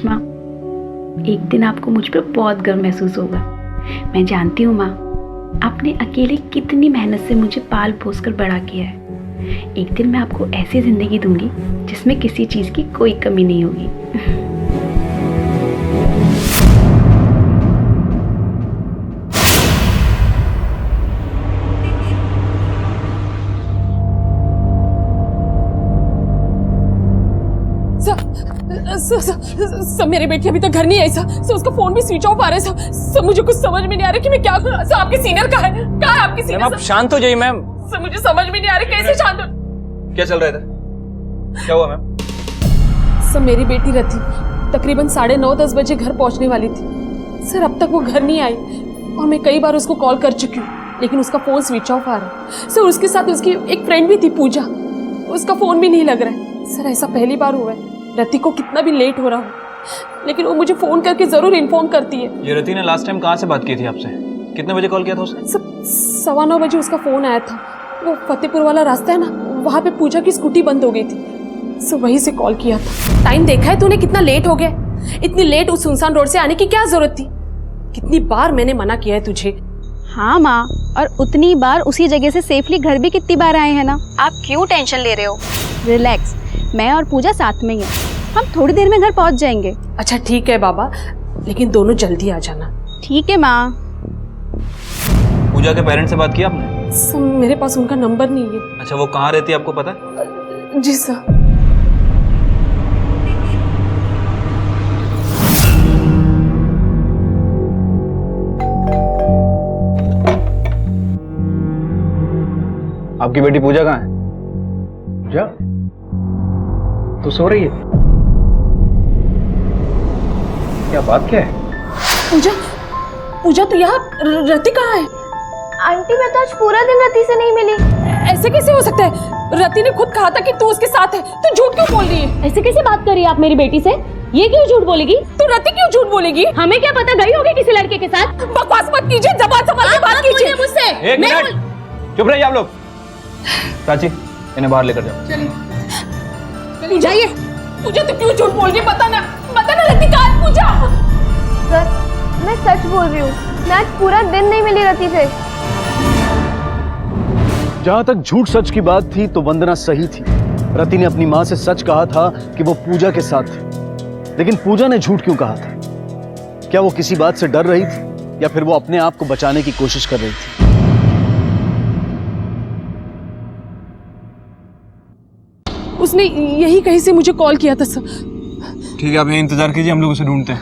करिश्मा, एक दिन आपको मुझ पर बहुत गर्व महसूस होगा। मैं जानती हूँ माँ, आपने अकेले कितनी मेहनत से मुझे पाल पोस कर बड़ा किया है। एक दिन मैं आपको ऐसी जिंदगी दूंगी जिसमें किसी चीज़ की कोई कमी नहीं होगी। सब मेरी बेटी अभी तक घर नहीं आई सर। उसका फोन भी स्विच ऑफ आ रहा है सर। मुझे कुछ समझ में नहीं आ रहा कि मैं क्या करूं। सर आपके सीनियर कहाँ है आपके सीनियर? आप शांत हो जाइए मैम। सर मुझे समझ में नहीं आ रहा कैसे शांत हो। क्या चल रहा था? क्या हुआ मैम? सर मेरी बेटी रथी तकरीबन 9:30-10 बजे घर पहुंचने वाली थी सर। अब तक वो घर नहीं आई और मैं कई बार उसको कॉल कर चुकी हूँ, लेकिन उसका फोन स्विच ऑफ आ रहा है सर। उसके साथ उसकी एक फ्रेंड भी थी पूजा, उसका फोन भी नहीं लग रहा है सर। ऐसा पहली बार हुआ है। रति को कितना भी लेट हो रहा हो, लेकिन वो मुझे फोन करके जरूर इन्फॉर्म करती है। ये रति ने लास्ट टाइम कहाँ से बात की थी आपसे? कितने बजे कॉल किया था उसने? सब 9:15 बजे उसका फोन आया था। वो फतेहपुर वाला रास्ता है ना, वहाँ पे पूजा की स्कूटी बंद हो गई थी सो वहीं से कॉल किया था। टाइम देखा है तूने कितना लेट हो गया? इतनी लेट उस सुनसान रोड से आने की क्या जरूरत थी? कितनी बार मैंने मना किया है तुझे। हाँ माँ, और उतनी बार उसी जगह से सेफली घर भी कितनी बार आए हैं ना। आप क्यों टेंशन ले रहे हो? रिलैक्स, मैं और पूजा साथ में ही हैं। हम थोड़ी देर में घर पहुंच जाएंगे। अच्छा ठीक है बाबा, लेकिन दोनों जल्दी आ जाना। ठीक है माँ। पूजा के पेरेंट्स से बात की आपने? सर मेरे पास उनका नंबर नहीं है। अच्छा, वो कहाँ रहती है आपको पता है? जी सर। आपकी बेटी पूजा कहाँ है? पूजा तो सो रही है। क्या बात क्या है? पूजा तो यहाँ, रति कहाँ है? आंटी मैं तो आज पूरा दिन रति से नहीं मिली। ऐसे कैसे हो सकता है? रति ने खुद कहा था कि तू उसके साथ है, तू झूठ क्यों बोल रही है? ऐसे कैसे बात कर रही है आप मेरी बेटी से? ये क्यों झूठ बोलेगी? तू रति क्यों झूठ बोलेगी? हमें क्या पता, गई होगी किसी लड़के के साथ। बकवास मत कीजिए, जबान संभाल के बात कीजिए मुझसे। एक मिनट चुप रहिए आप लोग। प्राची, इन्हें बाहर लेकर जाओ। चलिए जाइए। पूजा तू क्यों झूठ बोल रही है? बता ना रति कहाँ है? पूजा सर मैं सच बोल रही हूँ, मैं आज पूरा दिन नहीं मिली रति से। जहां तक झूठ सच की बात थी तो वंदना सही थी। रति ने अपनी मां से सच कहा था कि वो पूजा के साथ थी, लेकिन पूजा ने झूठ क्यों कहा था? क्या वो किसी बात से डर रही थी या फिर वो अपने आप को बचाने की कोशिश कर रही थी? उसने यही कहीं से मुझे कॉल किया था सर। ठीक है, आप यहीं इंतजार कीजिए, हम लोग उसे ढूंढते हैं।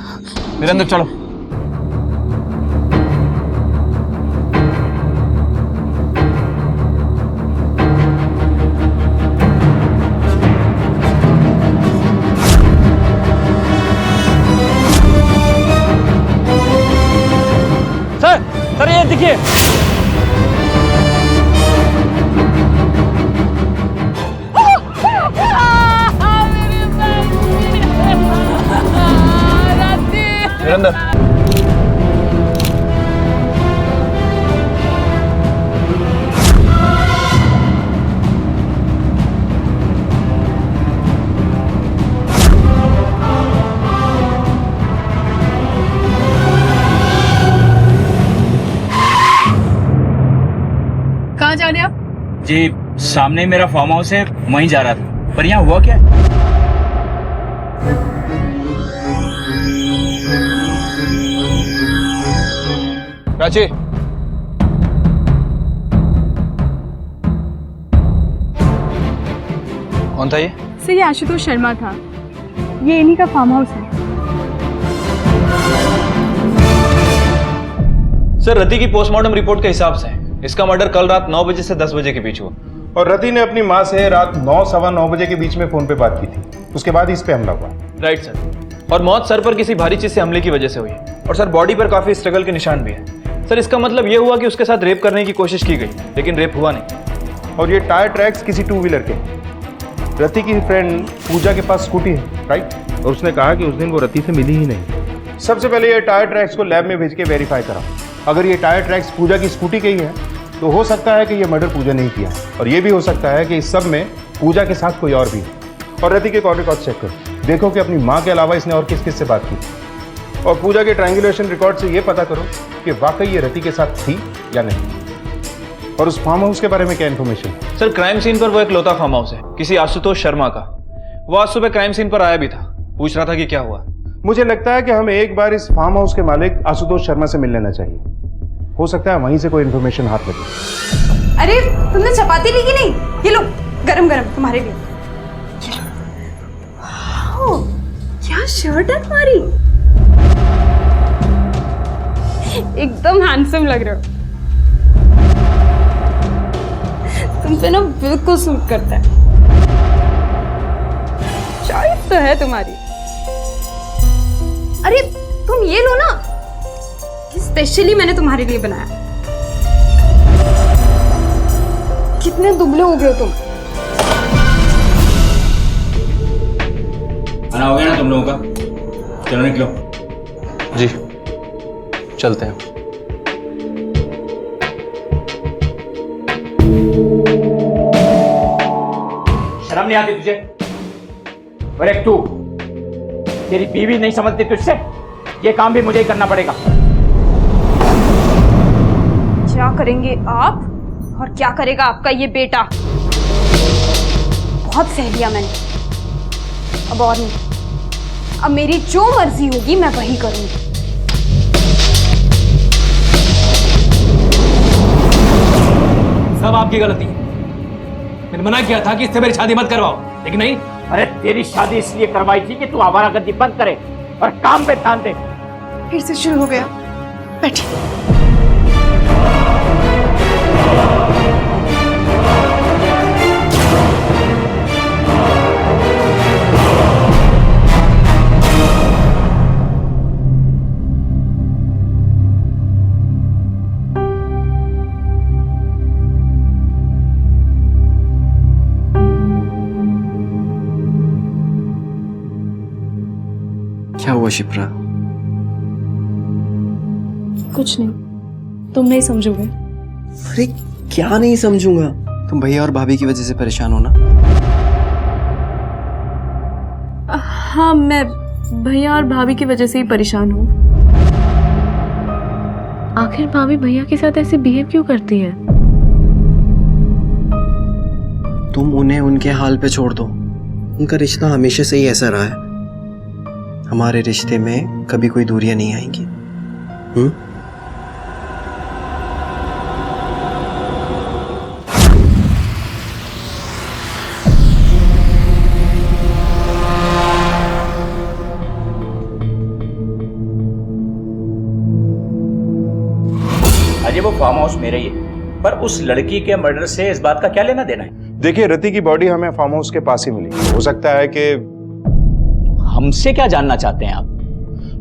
मेरे अंदर चलो। सर ये देखिए। मेरे अंदर। कहाँ जा रहे हैं आप? जी सामने मेरा फार्म हाउस है, वहीं जा रहा था। पर यहाँ हुआ क्या? प्राची, कौन था ये? सर ये आशुतोष शर्मा था, ये इन्हीं का फार्म हाउस है। सर रति की पोस्टमार्टम रिपोर्ट के हिसाब से इसका मर्डर कल रात 9 बजे से 10 बजे के बीच हुआ। और रति ने अपनी मां से रात 9-9:15 बजे के बीच में फोन पे बात की थी। उसके बाद इस पे हमला हुआ। Right sir. और मौत सर पर किसी भारी चीज से हमले की वजह से हुई। और सर बॉडी पर काफी स्ट्रगल के निशान भी है। सर इसका मतलब ये हुआ कि उसके साथ रेप करने की कोशिश की गई, लेकिन रेप हुआ नहीं। और ये टायर ट्रैक्स किसी 2 व्हीलर के। रति की फ्रेंड पूजा के पास स्कूटी है, राइट? और उसने कहा कि उस दिन वो रति से मिली ही नहीं। सबसे पहले ये टायर ट्रैक्स को लैब में भेज के वेरीफाई कराओ। अगर ये टायर ट्रैक्स पूजा की स्कूटी के ही है तो हो सकता है कि ये मर्डर पूजा नहीं किया, और ये भी हो सकता है कि इस सब में पूजा के साथ कोई और भी है। और रति के कॉल रिकॉर्ड चेक करो। देखो कि अपनी माँ के अलावा इसने और किस किस से बात की, और पूजा के ट्रायंगुलेशन रिकॉर्ड से यह पता करो कि वाकई ये रति के साथ थी या नहीं, और उस फार्म हाउस के बारे में क्या इन्फॉर्मेशन है। सर क्राइम सीन पर वो एक लौता फार्म हाउस है किसी आशुतोष शर्मा का। वो आज सुबह क्राइम सीन पर आया भी था, पूछ रहा था कि क्या हुआ। मुझे लगता है कि हमें एक बार इस फार्म हाउस के मालिक आशुतोष शर्मा से मिल लेना चाहिए, हो सकता है वहीं से कोई इन्फॉर्मेशन हाथ लगे। अरे तुमने चपाती ली कि नहीं? ये लो गरम गरम तुम्हारे लिए। वाह, क्या शर्ट है तुम्हारी, एकदम हैंडसम लग रहे हो। तुम पे ना बिल्कुल सूट करता है, चॉइस तो है तुम्हारी। अरे तुम ये लो ना, स्पेशली मैंने तुम्हारे लिए बनाया। कितने दुबले हो गए हो तुम। खाना हो गया ना तुम लोगों का? चलो निकलो। जी चलते हैं। शर्म नहीं आती तुझे? और एक तू, तेरी बीवी नहीं समझती तुझसे? ये काम भी मुझे ही करना पड़ेगा। क्या करेंगे आप और क्या करेगा आपका ये बेटा? बहुत सह लिया मैंने, अब और नहीं। अब मेरी जो मर्जी होगी मैं वही करूंगी। सब आपकी गलती है। मैंने मना किया था कि इससे मेरी शादी मत करवाओ, लेकिन नहीं। अरे तेरी शादी इसलिए करवाई थी कि तू आवारागर्दी बंद करे और काम पे ध्यान दे। फिर से शुरू हो गया, बैठिए। क्या हुआ शिप्रा? कुछ नहीं, तुम नहीं समझोगे। अरे क्या नहीं समझूंगा? तुम भैया और भाभी की वजह से परेशान हो ना? हाँ, मैं भैया और भाभी की वजह से ही परेशान हूँ। आखिर भाभी भैया के साथ ऐसे बिहेव क्यों करती है? तुम उन्हें उनके हाल पे छोड़ दो। उनका रिश्ता हमेशा से ही ऐसा रहा है। हमारे रिश्ते में कभी कोई दूरियां नहीं आएंगी। अजय वो फार्म हाउस मेरा ही है, पर उस लड़की के मर्डर से इस बात का क्या लेना देना है? देखिए, रति की बॉडी हमें फार्म हाउस के पास ही मिली। हो सकता है कि हमसे क्या जानना चाहते हैं आप?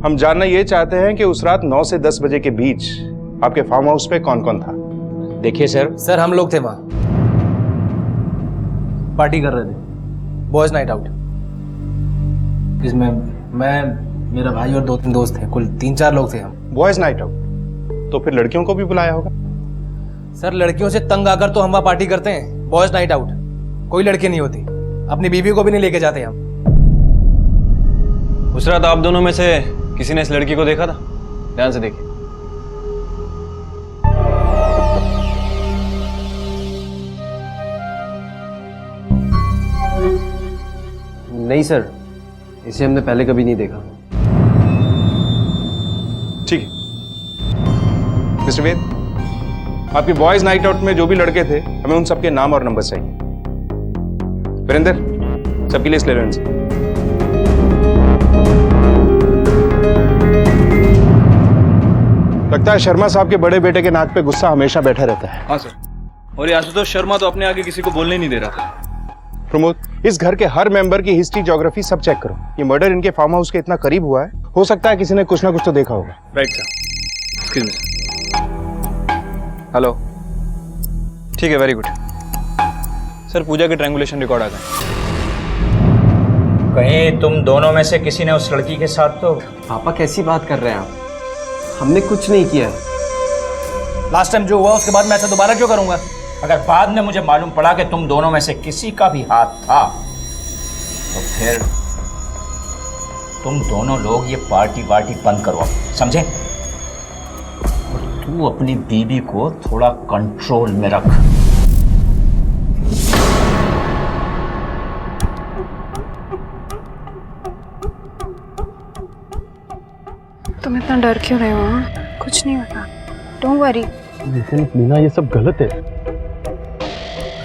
हम जानना ये चाहते हैं कि उस रात 9 से 10 बजे के बीच आपके फार्म हाउस पे कौन कौन था। देखिए सर हम लोग थे वहां, पार्टी कर रहे थे, बॉयज नाइट आउट। इसमें मैं, मेरा भाई और 2-3 दोस्त थे, कुल 3-4 लोग थे हम। बॉयज नाइट आउट, तो फिर लड़कियों को भी बुलाया होगा? सर लड़कियों से तंग आकर तो हम वहां पार्टी करते हैं, बॉयज नाइट आउट कोई लड़की नहीं होती। अपनी बीवी को भी नहीं लेके जाते हम। उस रात आप दोनों में से किसी ने इस लड़की को देखा था? ध्यान से देखिए। नहीं सर, इसे हमने पहले कभी नहीं देखा। ठीक है मिस्टर वेद, आपकी बॉयज नाइट आउट में जो भी लड़के थे, हमें उन सबके नाम और नंबर चाहिए। वीरेंद्र, सबकी लिस्ट ले लो इनसे। लगता है शर्मा साहब के बड़े बेटे के नाक पे गुस्सा हमेशा बैठा रहता है। हाँ सर, और ये आशुतोष शर्मा तो अपने आगे किसी को बोलने नहीं दे रहा था। प्रमोद, इस घर के हर मेंबर की हिस्ट्री, ज्योग्राफी सब चेक करो। ये मर्डर इनके फार्म हाउस के इतना करीब हुआ है, हो सकता है किसी ने कुछ ना कुछ तो देखा होगा। Right sir, excuse me. Hello, ठीक है, वेरी गुड सर। पूजा के ट्रायंगुलेशन रिकॉर्ड आ गए। कहीं तुम दोनों में से किसी ने उस लड़की के साथ तो? पापा कैसी बात कर रहे हैं आप? हमने कुछ नहीं किया। लास्ट टाइम जो हुआ उसके बाद मैं ऐसा दोबारा क्यों करूंगा? अगर बाद में मुझे मालूम पड़ा कि तुम दोनों में से किसी का भी हाथ था, तो फिर तुम दोनों लोग ये पार्टी वार्टी बंद करो, समझे? और तू अपनी बीवी को थोड़ा कंट्रोल में रख। तुम इतना डर क्यों रहे हो? कुछ नहीं होता, डोंट वरी। लेकिन मीना ये सब गलत है।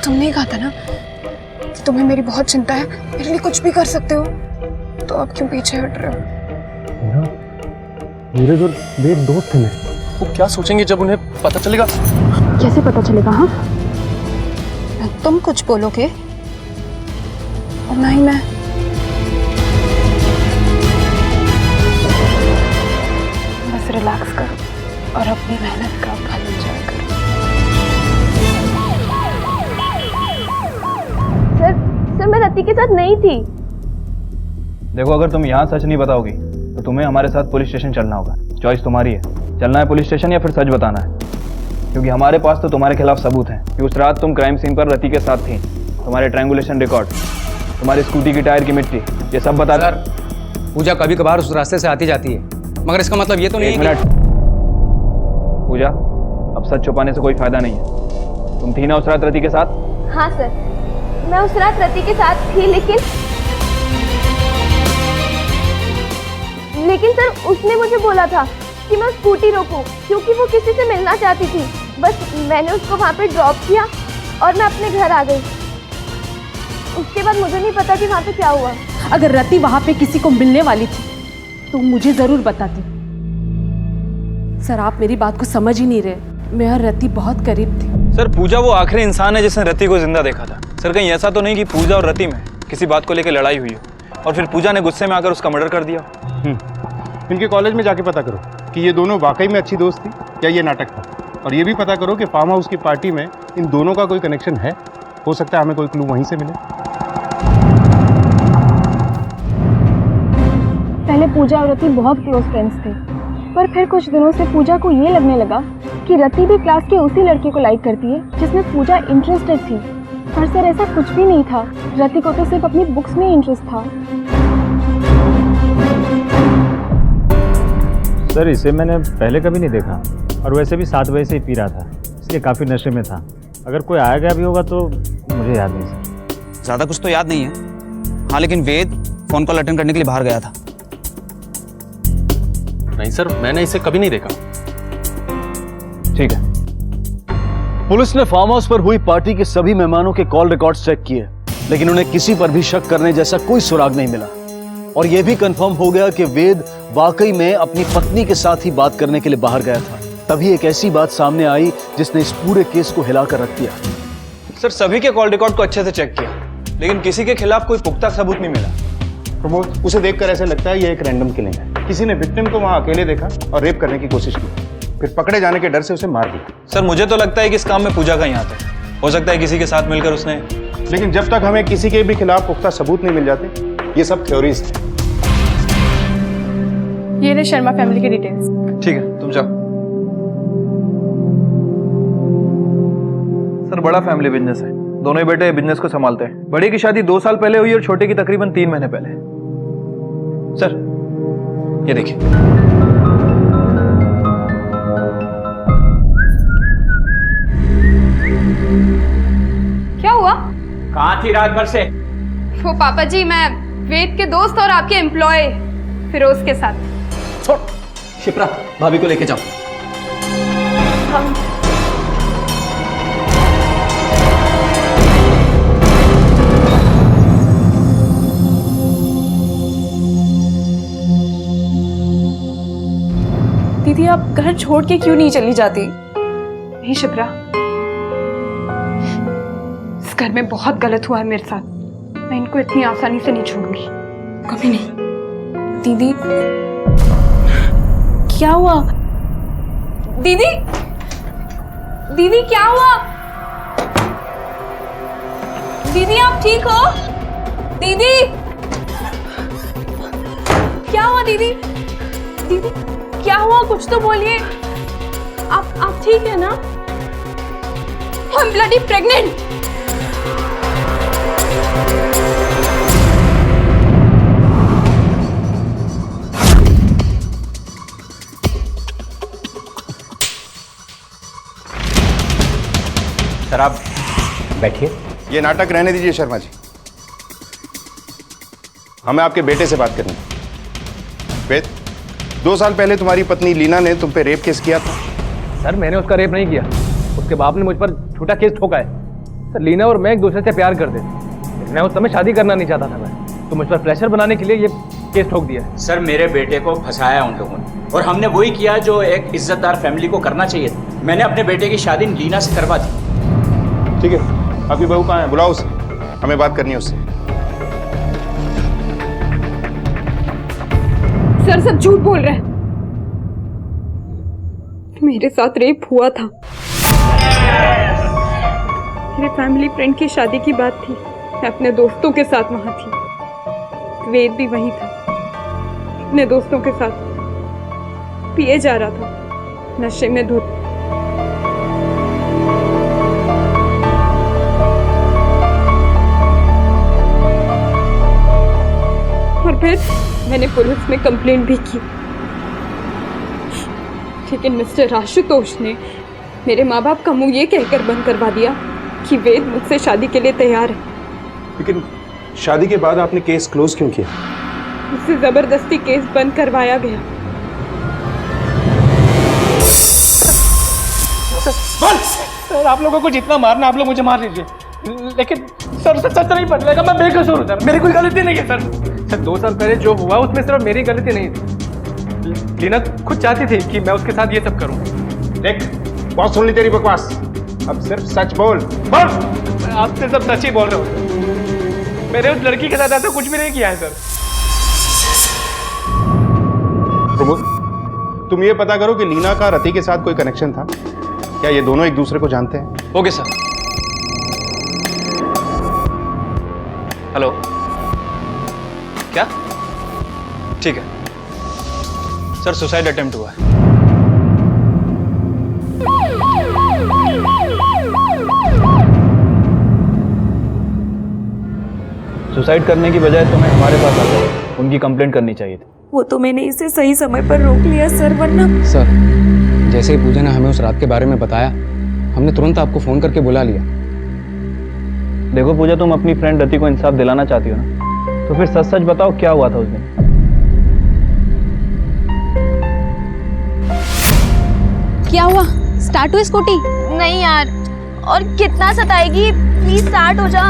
तुमने कहा था ना कि तुम्हें मेरी बहुत चिंता है, मेरे लिए कुछ भी कर सकते हो, तो अब क्यों पीछे हट रहे हो? नीरज और वेद दोस्त हैं, वो क्या सोचेंगे जब उन्हें पता चलेगा? कैसे पता चलेगा? हाँ, तुम कुछ बोलोगे और ना ही मैं। बस रिलैक्स करो और अपनी मेहनत का फल एंजॉय करो। सर मैं रति के साथ नहीं थी। देखो, अगर तुम यहाँ सच नहीं बताओगी तो तुम्हें हमारे साथ पुलिस स्टेशन चलना होगा। चॉइस तुम्हारी है, चलना है पुलिस स्टेशन या फिर सच बताना है, क्योंकि हमारे पास तो तुम्हारे खिलाफ सबूत हैं कि उस रात तुम क्राइम सीन पर रति के साथ थी। तुम्हारे ट्रायंगुलेशन रिकॉर्ड, तुम्हारी स्कूटी की टायर की मिट्टी, ये सब बता। सर, पूजा कभी कभार उस रास्ते से आती जाती है, मगर इसका मतलब ये तो नहीं है। एक मिनट पूजा, अब सच छुपाने से कोई फायदा नहीं है। तुम थी ना उस रात रति के साथ? हाँ सर, मैं उस रात रति के साथ थी, लेकिन सर उसने मुझे बोला था कि मैं स्कूटी रोकूं क्योंकि वो किसी से मिलना चाहती थी। बस मैंने उसको वहाँ पे ड्रॉप किया और मैं अपने घर आ गई। उसके बाद मुझे नहीं पता कि वहाँ पे क्या हुआ। अगर रति वहाँ पे किसी को मिलने वाली थी तो मुझे जरूर बताती। सर, आप मेरी बात को समझ ही नहीं रहे। मैं और रति बहुत करीब थी। सर, पूजा वो आखिरी इंसान है जिसने रति को जिंदा देखा था। सर, कहीं ऐसा तो नहीं कि पूजा और रति में किसी बात को लेकर लड़ाई हुई हो और फिर पूजा ने गुस्से में आकर उसका मर्डर कर दिया? इनके कॉलेज में जाके पता करो कि ये दोनों वाकई में अच्छी दोस्त थी या ये नाटक था, और ये भी पता करो कि फार्म हाउस की पार्टी में इन दोनों का कोई कनेक्शन है। हो सकता है हमें कोई क्लू वहीं से मिले। पहले पूजा और रति बहुत क्लोज फ्रेंड्स थे, पर फिर कुछ दिनों से पूजा को ये लगने लगा कि रति भी क्लास के उसी लड़के को लाइक करती है जिसमें पूजा इंटरेस्टेड थी। पर सर ऐसा कुछ भी नहीं था, रति को तो सिर्फ अपनी बुक्स में इंटरेस्ट था। सर, इसे मैंने पहले कभी नहीं देखा, और वैसे भी 7 बजे से ही पी रहा था, इसलिए काफ़ी नशे में था। अगर कोई आया गया भी होगा तो मुझे याद नहीं सर। ज़्यादा कुछ तो याद नहीं है। हाँ, लेकिन वेद फोन कॉल अटेंड करने के लिए बाहर गया था। नहीं सर, मैंने इसे कभी नहीं देखा। ठीक है। पुलिस ने फार्म हाउस पर हुई पार्टी के सभी मेहमानों के कॉल रिकॉर्ड्स चेक किए, लेकिन उन्हें किसी पर भी शक करने जैसा कोई सुराग नहीं मिला। और यह भी कंफर्म हो गया कि वेद वाकई में अपनी पत्नी के साथ ही बात करने के लिए बाहर गया था। तभी एक ऐसी बात सामने आई जिसने इस पूरे केस को हिलाकर रख दिया। सर, सभी के कॉल रिकॉर्ड को अच्छे से चेक किया, लेकिन किसी के खिलाफ कोई पुख्ता सबूत नहीं मिला। प्रमोद, उसे देखकर ऐसे लगता है ये एक रैंडम किलिंग है। किसी ने विक्टिम को वहां अकेले देखा और रेप करने की कोशिश की, फिर पकड़े जाने के डर से उसे मार दिया। सर, मुझे तो लगता है कि इस काम में पूजा का ही हाथ है। हो सकता है किसी के साथ मिलकर उसने। लेकिन जब तक हमें किसी के भी खिलाफ पुख्ता सबूत नहीं मिल जाते, ये सब थ्योरीज हैं। ये ले शर्मा फैमिली की डिटेल्स। ठीक है, तुम जाओ। सर, बड़ा फैमिली बिजनेस है, दोनों ही बेटे बिजनेस को संभालते हैं। बड़े की शादी 2 साल पहले हुई और छोटे की तकरीबन 3 महीने पहले। सर, ये देखिए। क्या हुआ? कहाँ थी रात भर से? वो पापा जी, मैं वेद के दोस्त और आपके एम्प्लॉय फिरोज के साथ। छोड़, शिप्रा, भाभी को लेके जाओ। दीदी, आप घर छोड़ के क्यों नहीं चली जाती? नहीं शिप्रा, इस घर में बहुत गलत हुआ है मेरे साथ। मैं इनको इतनी आसानी से नहीं छोड़ूंगी, कभी नहीं। दीदी, क्या हुआ? दीदी, दीदी क्या हुआ? दीदी, आप ठीक हो? दीदी, क्या हुआ? दीदी, दीदी क्या हुआ? कुछ तो बोलिए। आप ठीक है ना? I'm bloody pregnant. सर आप बैठिए। ये नाटक रहने दीजिए शर्मा जी, हमें आपके बेटे से बात करनी है। वेद, 2 साल पहले तुम्हारी पत्नी लीना ने तुम पे रेप केस किया था। सर मैंने उसका रेप नहीं किया, उसके बाप ने मुझ पर झूठा केस ठोका है। सर लीना और मैं एक दूसरे से प्यार करते थे, मैं उस समय शादी करना नहीं चाहता था मैं, तो मुझ पर प्रेशर बनाने के लिए ये केस ठोक दिया है। सर मेरे बेटे को फंसाया उन लोगों ने, और हमने वही किया जो एक इज्जतदार फैमिली को करना चाहिए था। मैंने अपने बेटे की शादी लीना से करवा दी। ठीक है, आपकी बहू कहाँ है? बुलाओ उसे, हमें बात करनी है उससे। सर सब झूठ बोल रहे हैं, मेरे साथ रेप हुआ था। मेरे फैमिली फ्रेंड की शादी की बात थी, मैं अपने दोस्तों के साथ वहां थी, वेद भी वहीं था, अपने दोस्तों के साथ पिए जा रहा था, नशे में धुत। और फिर मैंने पुलिस में कंप्लेंट भी की, लेकिन मिस्टर आशुतोष ने मेरे माँ बाप का मुंह ये कहकर बंद करवा दिया कि वेद मुझसे शादी के लिए तैयार है। लेकिन शादी के बाद आपने केस क्लोज क्यों किया? उससे जबरदस्ती केस बंद करवाया गया। सर आप लोगों को जितना मारना आप लोग मुझे मार लीजिए, लेकिन सर सच नहीं बदलेगा, मैं बेकसूर हूँ सर, मेरी कोई गलती नहीं है सर। 2 साल पहले जो हुआ उसमें सिर्फ मेरी गलती नहीं थी, लीना खुद चाहती थी कि मैं उसके साथ ये सब करूं। देख, बहुत सुन ली तेरी बकवास, अब सिर्फ सच बोल। मैं आपसे सब सच ही बोल रहा हूँ, मैंने उस लड़की के साथ ऐसा कुछ भी नहीं किया है सर। प्रमोद, तुम ये पता करो कि लीना का रति के साथ कोई कनेक्शन था क्या? ये दोनों एक दूसरे को जानते हैं? Okay sir. हेलो, क्या? ठीक है सर, सुसाइड अटेम्प्ट हुआ है। सुसाइड करने की बजाय तुम्हें हमारे पास आकर उनकी कंप्लेंट करनी चाहिए थी। वो तो मैंने इसे सही समय पर रोक लिया सर, वरना। सर जैसे ही पूजा ने हमें उस रात के बारे में बताया, हमने तुरंत आपको फोन करके बुला लिया। देखो पूजा, तुम अपनी फ्रेंड रति को इंसाफ दिलाना चाहती हो ना, तो फिर सच सच बताओ क्या हुआ था उस दिन। क्या हुआ? स्टार्ट हुई स्कूटी? नहीं यार, और कितना सताएगी, प्लीज स्टार्ट हो जा।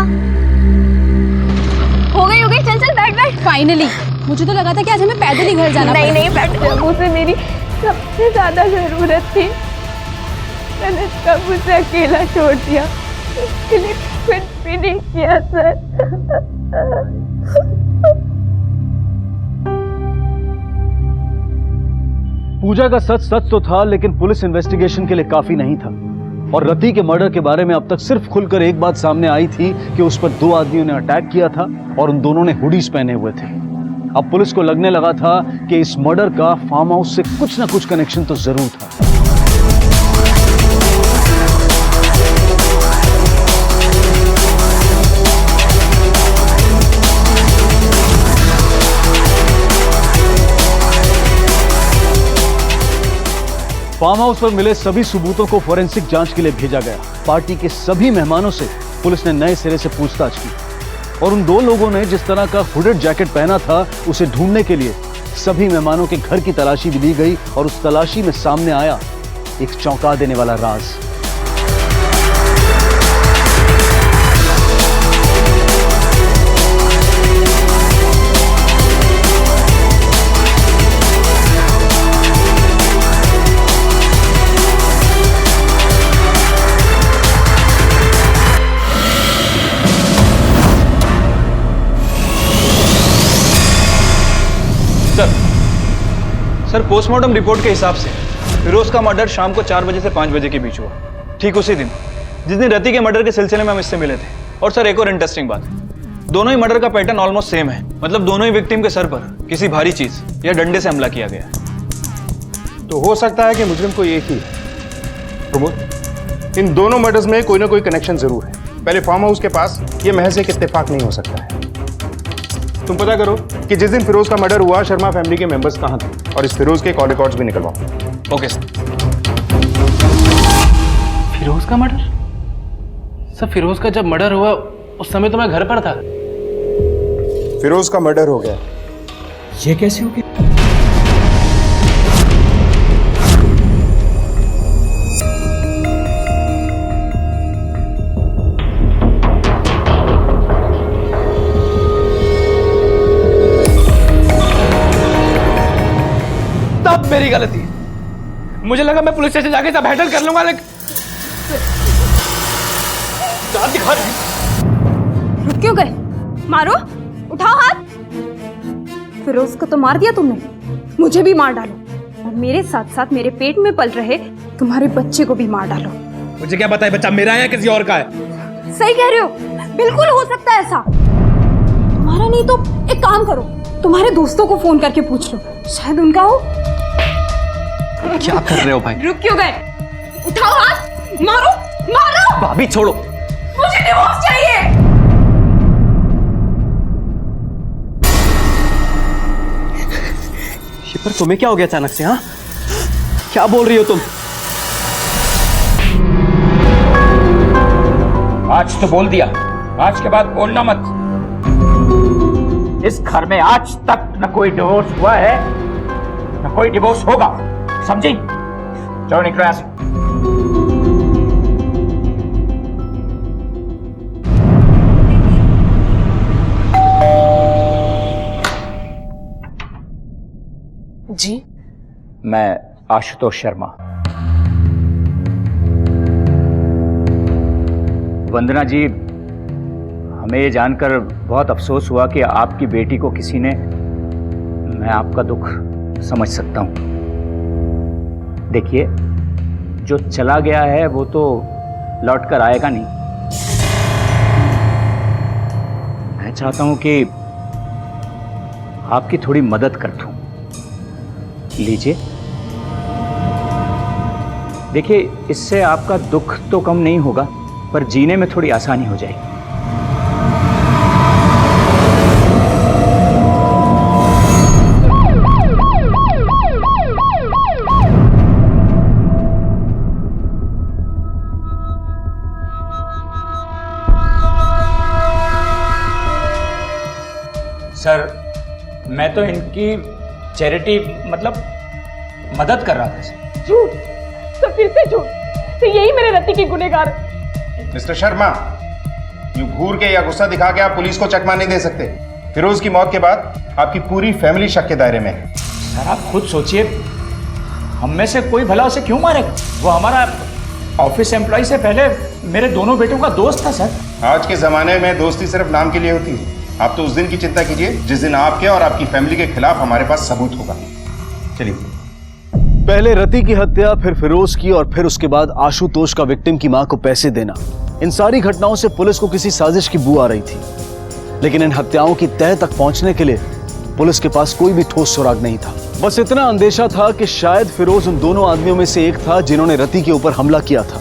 हो गई चल चल बैठ बैठ। फाइनली, मुझे तो लगा था कि आज हमें पैदल ही घर जाना नहीं नहीं बैठ। उसे मेरी सबसे ज्यादा जरूरत थी, मैंने तब उसे अकेला छोड़ दिया, उसके लिए कुछ भी नहीं किया सर। पूजा का सच सच तो था, लेकिन पुलिस इन्वेस्टिगेशन के लिए काफी नहीं था। और रति के मर्डर के बारे में अब तक सिर्फ खुलकर एक बात सामने आई थी कि उस पर 2 आदमियों ने अटैक किया था और उन दोनों ने हुडीज पहने हुए थे। अब पुलिस को लगने लगा था कि इस मर्डर का फार्म हाउस से कुछ ना कुछ कनेक्शन तो जरूर था। फार्म हाउस पर मिले सभी सबूतों को फोरेंसिक जांच के लिए भेजा गया। पार्टी के सभी मेहमानों से पुलिस ने नए सिरे से पूछताछ की और उन 2 लोगों ने जिस तरह का हुडेड जैकेट पहना था उसे ढूंढने के लिए सभी मेहमानों के घर की तलाशी भी ली गई और उस तलाशी में सामने आया एक चौंका देने वाला राज। सर पोस्टमार्टम रिपोर्ट के हिसाब से फिरोज का मर्डर शाम को 4 बजे से 5 बजे के बीच हुआ, ठीक उसी दिन जिस दिन रति के मर्डर के सिलसिले में हम इससे मिले थे। और सर एक और इंटरेस्टिंग बात, दोनों ही मर्डर का पैटर्न ऑलमोस्ट सेम है, मतलब दोनों ही विक्टिम के सर पर किसी भारी चीज या डंडे से हमला किया गया। तो हो सकता है कि मुजरिम को एक ही है। प्रमोद, इन दोनों मर्डर्स में कोई ना कोई कनेक्शन जरूर है। पहले फार्म हाउस के पास ये महज एक इत्तेफाक नहीं हो सकता है। तुम पता करो कि जिस दिन फिरोज का मर्डर हुआ शर्मा फैमिली के मेंबर्स कहाँ थे और इस फिरोज के कॉल रिकॉर्ड्स भी निकलवाओ। Okay sir. फिरोज का मर्डर? सर फिरोज का जब मर्डर हुआ उस समय तो मैं घर पर था। फिरोज का मर्डर हो गया। ये कैसे हो गया? तब मेरी गलती। मुझे लगा मैं पुलिस स्टेशन जाके सब हैंडल कर लूंगा, लेकिन दांत दिखा रही। रुक क्यों गए? मारो, उठाओ हाथ। फिरोज को तो मार दिया तुमने, मुझे भी मार डालो और मेरे साथ साथ मेरे पेट में पल रहे तुम्हारे बच्चे को भी मार डालो। मुझे क्या पता है बच्चा मेरा है या किसी और का है? सही कह रहे हो, बिल्कुल हो सकता है ऐसा। तुम्हारा नहीं तो एक काम करो, तुम्हारे दोस्तों को फोन करके पूछ लो, शायद उनका हो। क्या कर रहे हो भाई? रुक क्यों गए? उठाओ हाथ, मारो मारो। भाभी छोड़ो। मुझे डिवोर्स चाहिए। शिपर तुम्हें क्या हो गया अचानक से? हाँ, क्या बोल रही हो तुम? आज तो बोल दिया, आज के बाद बोलना मत। इस घर में आज तक न कोई डिवोर्स हुआ है न कोई डिवोर्स होगा, समझी? चलो निकलो यहां से। जी, मैं आशुतोष शर्मा। वंदना जी, हमें ये जानकर बहुत अफसोस हुआ कि आपकी बेटी को किसी ने, मैं आपका दुख समझ सकता हूं। देखिए, जो चला गया है वो तो लौट कर आएगा नहीं। मैं चाहता हूं कि आपकी थोड़ी मदद कर दूं। लीजिए, देखिए, इससे आपका दुख तो कम नहीं होगा पर जीने में थोड़ी आसानी हो जाएगी। सर, मैं तो इनकी चैरिटी मतलब मदद कर रहा था सर। झूठ, तो फिर से झूठ। तो यही मेरे रति के गुनहगार। मिस्टर शर्मा, यूं घूर के या गुस्सा दिखा के आप पुलिस को चकमा नहीं दे सकते। फिरोज की मौत के बाद आपकी पूरी फैमिली शक के दायरे में है। सर आप खुद सोचिए, हम में से कोई भला उसे क्यों मारेगा? वो हमारा ऑफिस एम्प्लॉय से पहले मेरे दोनों बेटों का दोस्त था सर। आज के जमाने में दोस्ती सिर्फ नाम के लिए होती है। आप तो उस दिन की चिंता कीजिए जिस दिन आपके और आपकी फैमिली के खिलाफ हमारे पास सबूत होगा। चलिए। पहले रति की हत्या, फिर फिरोज की और फिर उसके बाद आशुतोष का विक्टिम की मां को पैसे देना, इन सारी घटनाओं से पुलिस को किसी साजिश की बू आ रही थी। लेकिन इन हत्याओं की तह तक पहुंचने के लिए पुलिस के पास कोई भी ठोस सुराग नहीं था। बस इतना अंदेशा था कि शायद फिरोज उन दोनों आदमियों में से एक था जिन्होंने रति के ऊपर हमला किया था,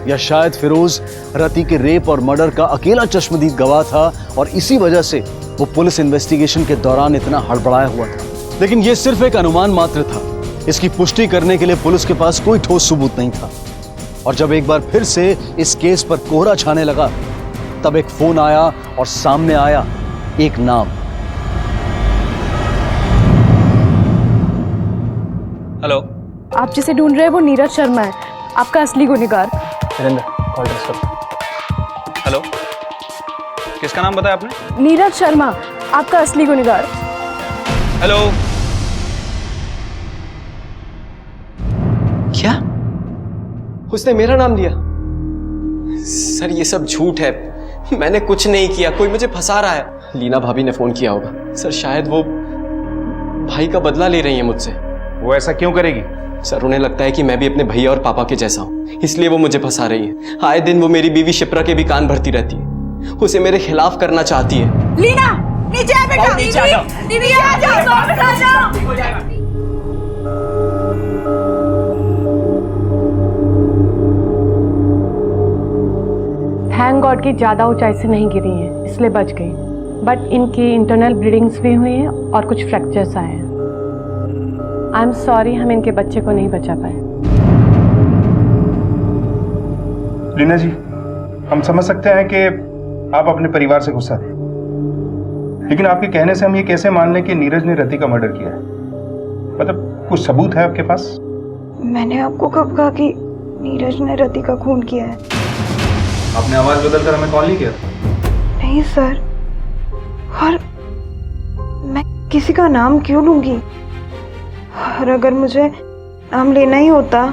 या शायद फिरोज रति के रेप और मर्डर का अकेला चश्मदीद गवाह था और इसी वजह से वो पुलिस इन्वेस्टिगेशन के दौरान इतना हड़बड़ाया हुआ था। लेकिन ये सिर्फ एक अनुमान मात्र था। इसकी पुष्टि करने के लिए पुलिस के पास कोई ठोस सबूत नहीं था। और जब एक बार फिर से इस केस पर कोहरा छाने लगा, तब एक फोन आया और सामने आया एक नाम। हेलो, आप जिसे ढूंढ रहे हैं वो नीरज शर्मा है, आपका असली गुनहगार। Call transfer. हेलो, किसका नाम बताया आपने? नीरज शर्मा, आपका असली गुनहगार। हेलो। क्या? उसने मेरा नाम लिया? सर ये सब झूठ है, मैंने कुछ नहीं किया, कोई मुझे फंसा रहा है। लीना भाभी ने फोन किया होगा। सर शायद वो भाई का बदला ले रही है मुझसे। वो ऐसा क्यों करेगी? सर उन्हें लगता है कि मैं भी अपने भैया और पापा के जैसा हूँ, इसलिए वो मुझे फंसा रही है। आए दिन वो मेरी बीवी शिप्रा के भी कान भरती रहती है, उसे मेरे खिलाफ करना चाहती है। लीना, नीचे आ बेटा। नीचे आ जाओ। दीदी आ जाओ, आ जाओ। हो जाएगा। थैंक गॉड की ज़्यादा ऊंचाई से नहीं गिरी हैं, इसलिए बच गई। बट इनकी इंटरनल ब्लीडिंग्स भी हुई हैं और कुछ फ्रैक्चर्स आए हैं। आई एम सॉरी, हम इनके बच्चे को नहीं बचा पाए। लीना जी, हम समझ सकते हैं कि आप अपने परिवार से गुस्सा थे, लेकिन आपके कहने से हम ये कैसे मान लें कि नीरज ने रति का मर्डर किया है? मतलब कुछ सबूत है आपके पास? मैंने आपको कब कहा कि नीरज ने रति का खून किया है? आपने आवाज बदलकर हमें कॉल नहीं किया? नहीं सर, और मैं किसी का नाम क्यों लूंगी? और अगर मुझे नाम लेना ही होता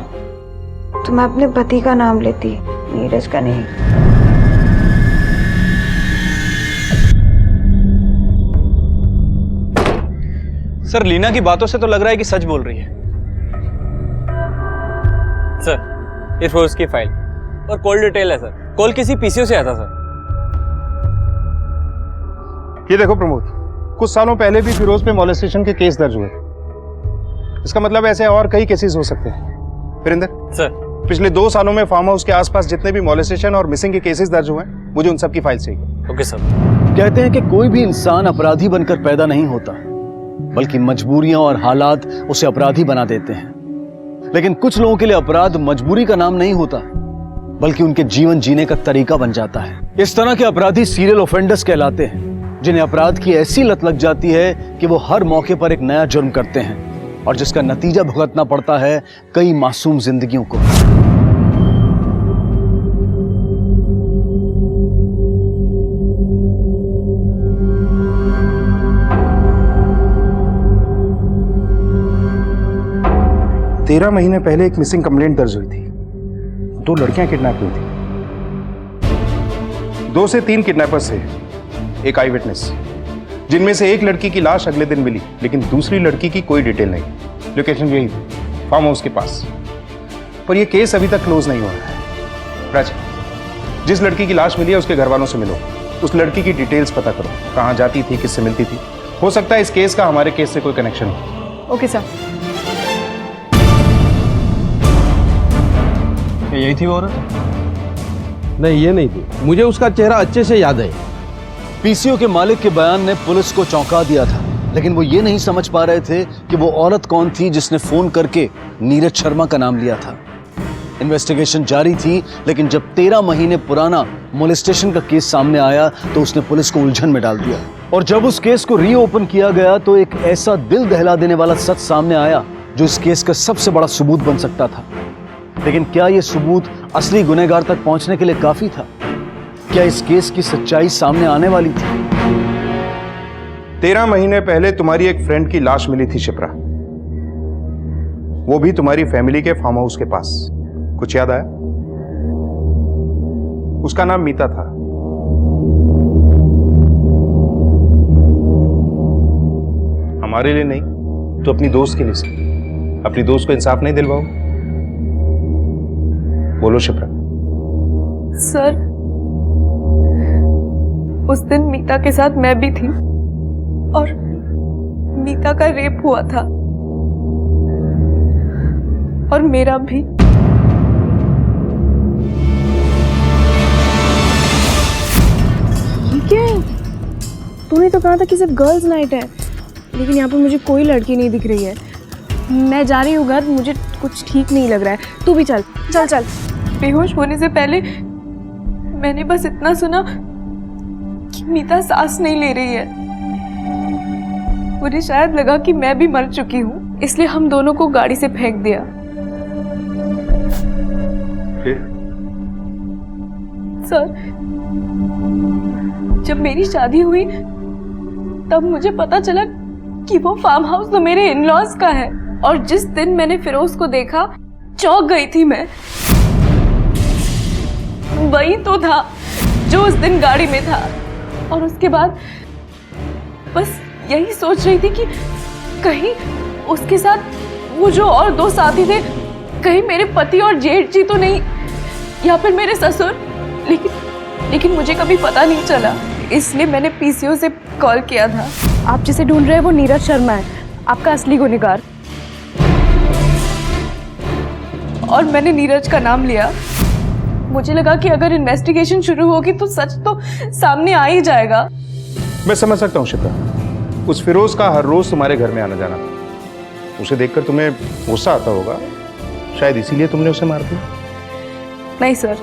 तो मैं अपने पति का नाम लेती, नीरज का नहीं। सर, लीना की बातों से तो लग रहा है कि सच बोल रही है। सर, ये फिरोज की फाइल और कॉल डिटेल है सर। कॉल किसी पीसीओ से आता सर। ये देखो प्रमोद, कुछ सालों पहले भी फिरोज पे मॉलेस्टेशन के केस दर्ज हुए थे। इसका मतलब ऐसे और कई केसेस हो सकते हैं। वीरेंद्र सर, पिछले 2 सालों में फार्म हाउस के आसपास जितने भी मॉलेस्टेशन और मिसिंग के केसेस दर्ज हुए हैं, मुझे उन सब की फाइल चाहिए। Okay sir. कहते हैं कि कोई भी इंसान अपराधी बनकर पैदा नहीं होता, बल्कि मजबूरियां और हालात उसे अपराधी बना देते हैं। लेकिन कुछ लोगों के लिए अपराध मजबूरी का नाम नहीं होता, बल्कि उनके जीवन जीने का तरीका बन जाता है। इस तरह के अपराधी सीरियल ऑफेंडर्स कहलाते हैं, जिन्हें अपराध की ऐसी लत लग जाती है कि वो हर मौके पर एक नया जुर्म करते हैं, और जिसका नतीजा भुगतना पड़ता है कई मासूम जिंदगियों को। तेरह महीने पहले एक मिसिंग कंप्लेंट दर्ज हुई थी। 2 लड़कियां किडनैप हुई थी। 2 से 3 किडनैपर्स थे, एक आई विटनेस, जिनमें से एक लड़की की लाश अगले दिन मिली, लेकिन दूसरी लड़की की कोई डिटेल नहीं। लोकेशन यही थी, फार्म हाउस के पास। पर यह केस अभी तक क्लोज नहीं हुआ है। राज, जिस लड़की की लाश मिली है उसके घर वालों से मिलो, उस लड़की की डिटेल्स पता करो, कहाँ जाती थी, किससे मिलती थी। हो सकता है इस केस का हमारे केस से कोई कनेक्शन हो। Okay sir. क्या यही थी वो औरत? नहीं, ये नहीं थी। मुझे उसका चेहरा अच्छे से याद है। पीसीओ के मालिक के बयान ने पुलिस को चौंका दिया था, लेकिन वो ये नहीं समझ पा रहे थे कि वो औरत कौन थी जिसने फोन करके नीरज शर्मा का नाम लिया था। इन्वेस्टिगेशन जारी थी, लेकिन जब 13 महीने पुराना मोलेस्टेशन का केस सामने आया तो उसने पुलिस को उलझन में डाल दिया। और जब उस केस को रीओपन किया गया तो एक ऐसा दिल दहला देने वाला सच सामने आया जो इस केस का सबसे बड़ा सबूत बन सकता था। लेकिन क्या यह सबूत असली गुनहगार तक पहुंचने के लिए काफी था? क्या इस केस की सच्चाई सामने आने वाली थी? 13 महीने पहले तुम्हारी एक फ्रेंड की लाश मिली थी शिप्रा, वो भी तुम्हारी फैमिली के फार्म हाउस के पास। कुछ याद आया? उसका नाम मीता था। हमारे लिए नहीं तो अपनी दोस्त के लिए से। अपनी दोस्त को इंसाफ नहीं दिलवाओ? बोलो शिप्रा। सर, उस दिन मीता के साथ मैं भी थी और मीता का रेप हुआ था और मेरा भी। ये क्या है? तूने तो कहा था कि सिर्फ गर्ल्स नाइट है, लेकिन यहाँ पर मुझे कोई लड़की नहीं दिख रही है। मैं जा रही हूँ घर, मुझे कुछ ठीक नहीं लग रहा है। तू भी चल चल चल। बेहोश होने से पहले मैंने बस इतना सुना कि मीता सांस नहीं ले रही है। मुझे शायद लगा कि मैं भी मर चुकी हूँ, इसलिए हम दोनों को गाड़ी से फेंक दिया। सर, जब मेरी शादी हुई तब मुझे पता चला कि वो फार्म हाउस तो मेरे इन-लॉज का है। और जिस दिन मैंने फिरोज को देखा, चौंक गई थी मैं। वही तो था जो उस दिन गाड़ी में था। और उसके बाद बस यही सोच रही थी कि कहीं उसके साथ वो जो और 2 साथी थे, कहीं मेरे पति और जेठ जी तो नहीं, या फिर मेरे ससुर। लेकिन मुझे कभी पता नहीं चला, इसलिए मैंने पीसीओ से कॉल किया था। आप जिसे ढूंढ रहे हैं वो नीरज शर्मा है, आपका असली गुनहगार। और मैंने नीरज का नाम लिया। मुझे लगा कि अगर इन्वेस्टिगेशन शुरू होगी तो सच तो सामने आ ही जाएगा। मैं समझ सकता हूँ शिप्रा, उस फिरोज का हर रोज तुम्हारे घर में आना जाना, उसे देखकर तुम्हें गुस्सा आता होगा, शायद इसीलिए तुमने उसे मार दिया। नहीं सर,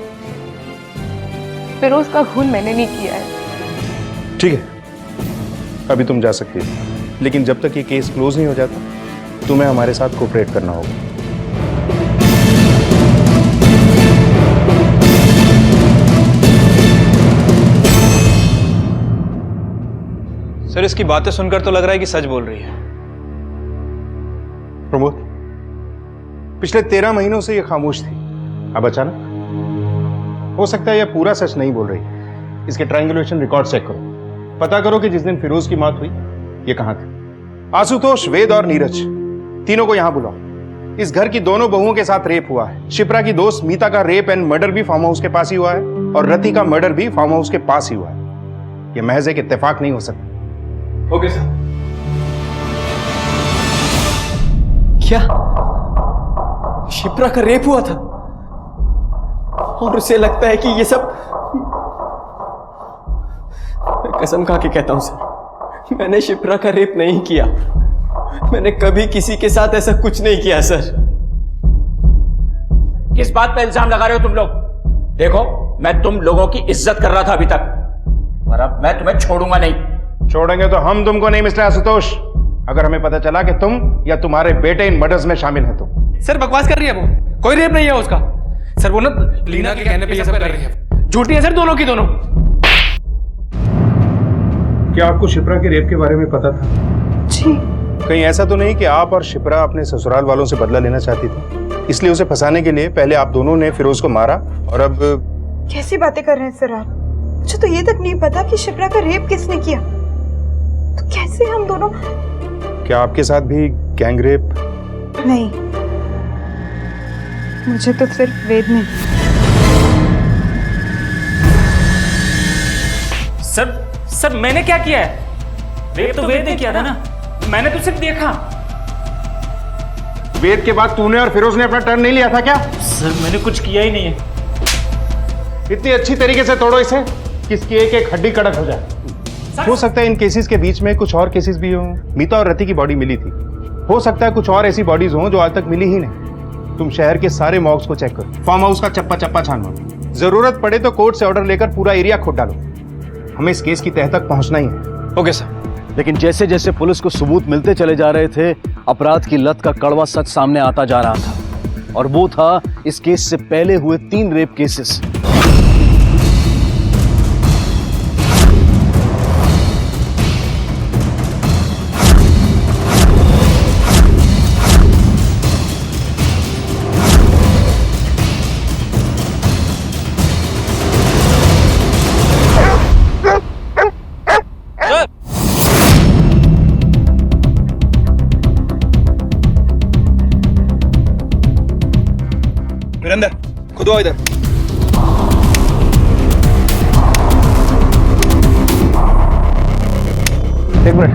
फिरोज का खून मैंने नहीं किया है। ठीक है, अभी तुम जा सकती हो, लेकिन जब तक ये केस क्लोज नहीं हो जाता तुम्हें हमारे साथ कोऑपरेट करना होगा। सर, इसकी बातें सुनकर तो लग रहा है कि सच बोल रही है। प्रमोद, पिछले 13 महीनों से ये खामोश थी, अब अचानक? हो सकता है यह पूरा सच नहीं बोल रही। इसके ट्रायंगुलेशन रिकॉर्ड चेक करो, पता करो कि जिस दिन फिरोज की मौत हुई ये कहां थे। आशुतोष, वेद और नीरज, तीनों को यहां बुलाओ। इस घर की दोनों बहुओं के साथ रेप हुआ है। शिप्रा की दोस्त मीता का रेप एंड मर्डर भी फार्म हाउस के पास ही हुआ है, और रति का मर्डर भी फार्म हाउस के पास ही हुआ है। यह महज एक इत्तेफाक नहीं हो सकता। Okay sir. क्या शिप्रा का रेप हुआ था? और उसे लगता है कि ये सब... मैं कसम खा के कहता हूं सर, मैंने शिप्रा का रेप नहीं किया। मैंने कभी किसी के साथ ऐसा कुछ नहीं किया सर। किस बात पे इल्जाम लगा रहे हो तुम लोग? देखो, मैं तुम लोगों की इज्जत कर रहा था अभी तक, और अब मैं तुम्हें छोड़ूंगा नहीं। छोड़ेंगे तो हम तुमको नहीं मिस्टर आशुतोष, अगर हमें पता चला कि तुम या तुम्हारे बेटे इन मर्डर्स में शामिल हैं तो। सर बकवास कर रही है वो, कोई रेप नहीं है उसका। सर वो ना लीना के कहने पे ये सब कर रही है। झूठी है सर दोनों की दोनों। क्या आपको शिप्रा के रेप के बारे में पता था? जी। कहीं ऐसा तो नहीं कि आप और शिप्रा अपने ससुराल वालों से बदला लेना चाहती थी, इसलिए उसे फंसाने के लिए पहले आप दोनों ने फिरोज को मारा और अब... कैसी बातें कर रहे हैं सर आप? मुझे तो ये तक नहीं पता कि शिप्रा का रेप किसने किया। तो कैसे हम दोनों... क्या आपके साथ भी गैंग रेप? नहीं, मुझे तो सिर्फ वेद ने। सर मैंने क्या किया है? रेप तो वेद ने किया था ना, मैंने तो सिर्फ देखा। वेद के बाद तूने और फिरोज ने अपना टर्न नहीं लिया था क्या? सर मैंने कुछ किया ही नहीं है। इतनी अच्छी तरीके से तोड़ो इसे कि इसकी एक एक हड्डी कड़क हो जाए। हो सकता है इन केसेस के बीच में कुछ और केसेस भी हों। मीता और रति की बॉडी मिली थी, हो सकता है कुछ और ऐसी बॉडीज हों जो आज तक मिली ही नहीं। तुम शहर के सारे मॉर्ग्स को चेक करो, फार्म हाउस का चप्पा चप्पा छानो, जरूरत पड़े तो कोर्ट से ऑर्डर लेकर पूरा एरिया खोद डालो। हमें इस केस की तह तक पहुंचना ही है। Okay sir. लेकिन जैसे जैसे पुलिस को सबूत मिलते चले जा रहे थे, अपराध की लत का कड़वा सच सामने आता जा रहा था, और वो था इस केस से पहले हुए 3 रेप केसेस। वीरेंद्र, खुद आओ इधर। एक मिनट।